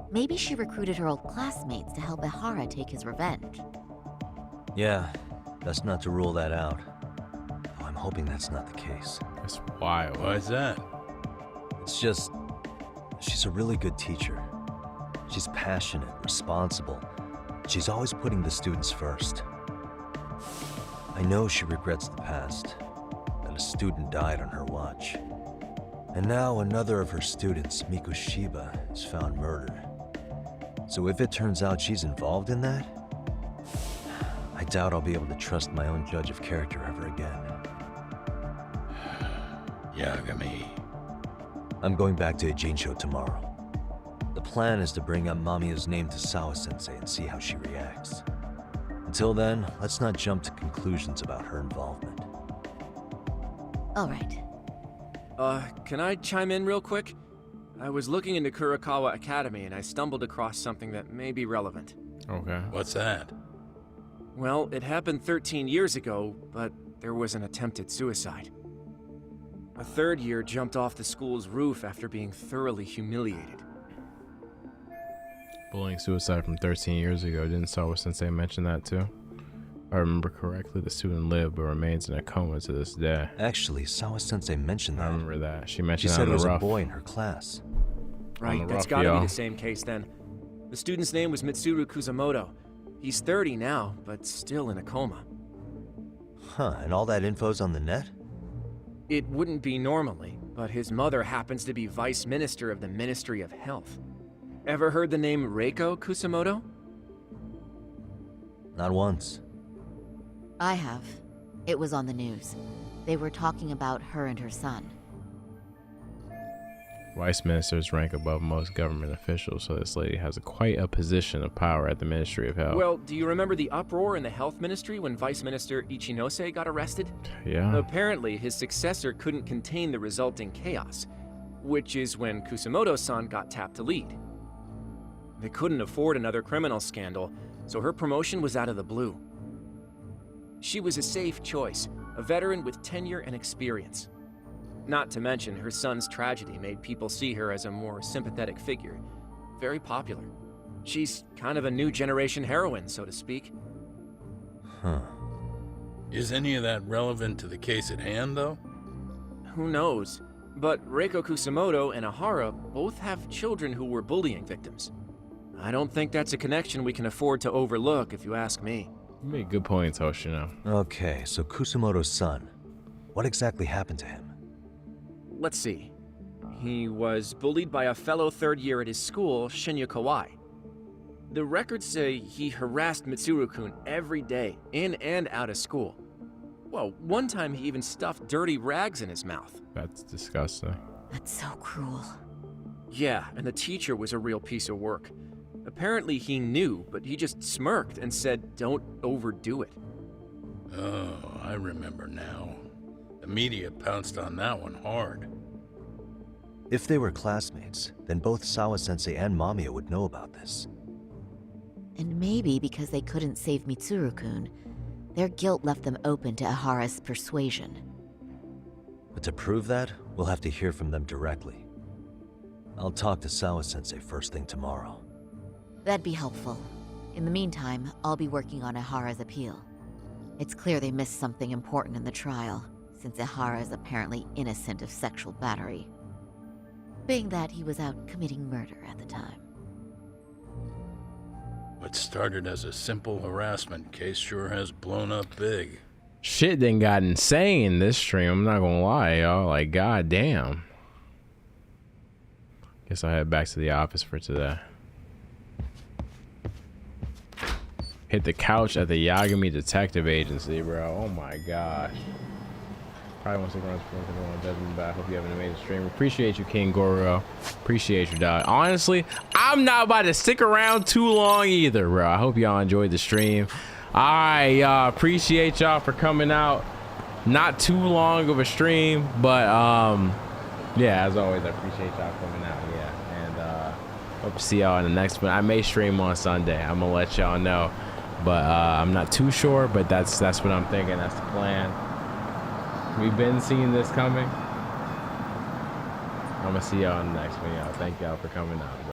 Maybe she recruited her old classmates to help Ahara take his revenge. Yeah, best not to rule that out. Though I'm hoping that's not the case. That's wild. Why is that? It's just, she's a really good teacher. She's passionate, responsible. She's always putting the students first. I know she regrets the past, that a student died on her watch. And now another of her students, Mikoshiba, is found murdered. So if it turns out she's involved in that, I doubt I'll be able to trust my own judge of character ever again. Yagami. I'm going back to Ijincho tomorrow. The plan is to bring up Mamiya's name to Sawa-sensei and see how she reacts. Until then, let's not jump to conclusions about her involvement. All right. Can I chime in real quick? I was looking into Kurokawa Academy and I stumbled across something that may be relevant. Okay. What's that? Well, it happened 13 years ago, but there was an attempted suicide. A third year jumped off the school's roof after being thoroughly humiliated. Bullying suicide from 13 years ago. Didn't Sawa-sensei mention that too? If I remember correctly, the student lived but remains in a coma to this day. Actually, Sawa-sensei mentioned that. I remember that. She mentioned She that said on it was the a rough. boy in her class. Right, that's gotta be the same case then. The student's name was Mitsuru Kusamoto. He's 30 now, but still in a coma. Huh, and all that info's on the net? It wouldn't be normally, but his mother happens to be Vice Minister of the Ministry of Health. Ever heard the name Reiko Kusamoto? Not once. I have. It was on the news. They were talking about her and her son. Vice ministers rank above most government officials, so this lady has quite a position of power at the Ministry of Health. Well, do you remember the uproar in the health ministry when Vice Minister Ichinose got arrested? Yeah. Apparently, his successor couldn't contain the resulting chaos, which is when Kusamoto-san got tapped to lead. They couldn't afford another criminal scandal, so her promotion was out of the blue. She was a safe choice, a veteran with tenure and experience. Not to mention, her son's tragedy made people see her as a more sympathetic figure. Very popular. She's kind of a new generation heroine, so to speak. Huh. Is any of that relevant to the case at hand, though? Who knows? But Reiko Kusamoto and Ahara both have children who were bullying victims. I don't think that's a connection we can afford to overlook, if you ask me. You made good points, Hoshino. Okay, so Kusamoto's son. What exactly happened to him? Let's see. He was bullied by a fellow third year at his school, Shinya Kawai. The records say he harassed Mitsuru-kun every day, in and out of school. Well, one time he even stuffed dirty rags in his mouth. That's disgusting. That's so cruel. Yeah, and the teacher was a real piece of work. Apparently he knew, but he just smirked and said, "Don't overdo it." Oh, I remember now. The media pounced on that one hard. If they were classmates, then both Sawa-sensei and Mamiya would know about this. And maybe because they couldn't save Mitsuru-kun, their guilt left them open to Ahara's persuasion. But to prove that, we'll have to hear from them directly. I'll talk to Sawa-sensei first thing tomorrow. That'd be helpful. In the meantime, I'll be working on Ahara's appeal. It's clear they missed something important in the trial, since Ihara is apparently innocent of sexual battery, being that he was out committing murder at the time. What started as a simple harassment case sure has blown up big. Shit then got insane this stream. I'm not gonna lie, y'all. Like, goddamn. Guess I'll head back to the office for today. Hit the couch at the Yagami Detective Agency, bro. Oh my gosh. Probably wants to run on Desmond back. Hope you have an amazing stream. Appreciate you, King Goro. Appreciate you, dog. Honestly, I'm not about to stick around too long either, bro. I hope y'all enjoyed the stream. All right, y'all. Appreciate y'all for coming out. Not too long of a stream, but yeah, as always, I appreciate y'all coming out. Yeah, and hope to see y'all in the next one. I may stream on Sunday. I'm gonna let y'all know, but I'm not too sure. But that's what I'm thinking. That's the plan. We've been seeing this coming. I'm gonna see y'all in the next one, y'all. Thank y'all for coming out.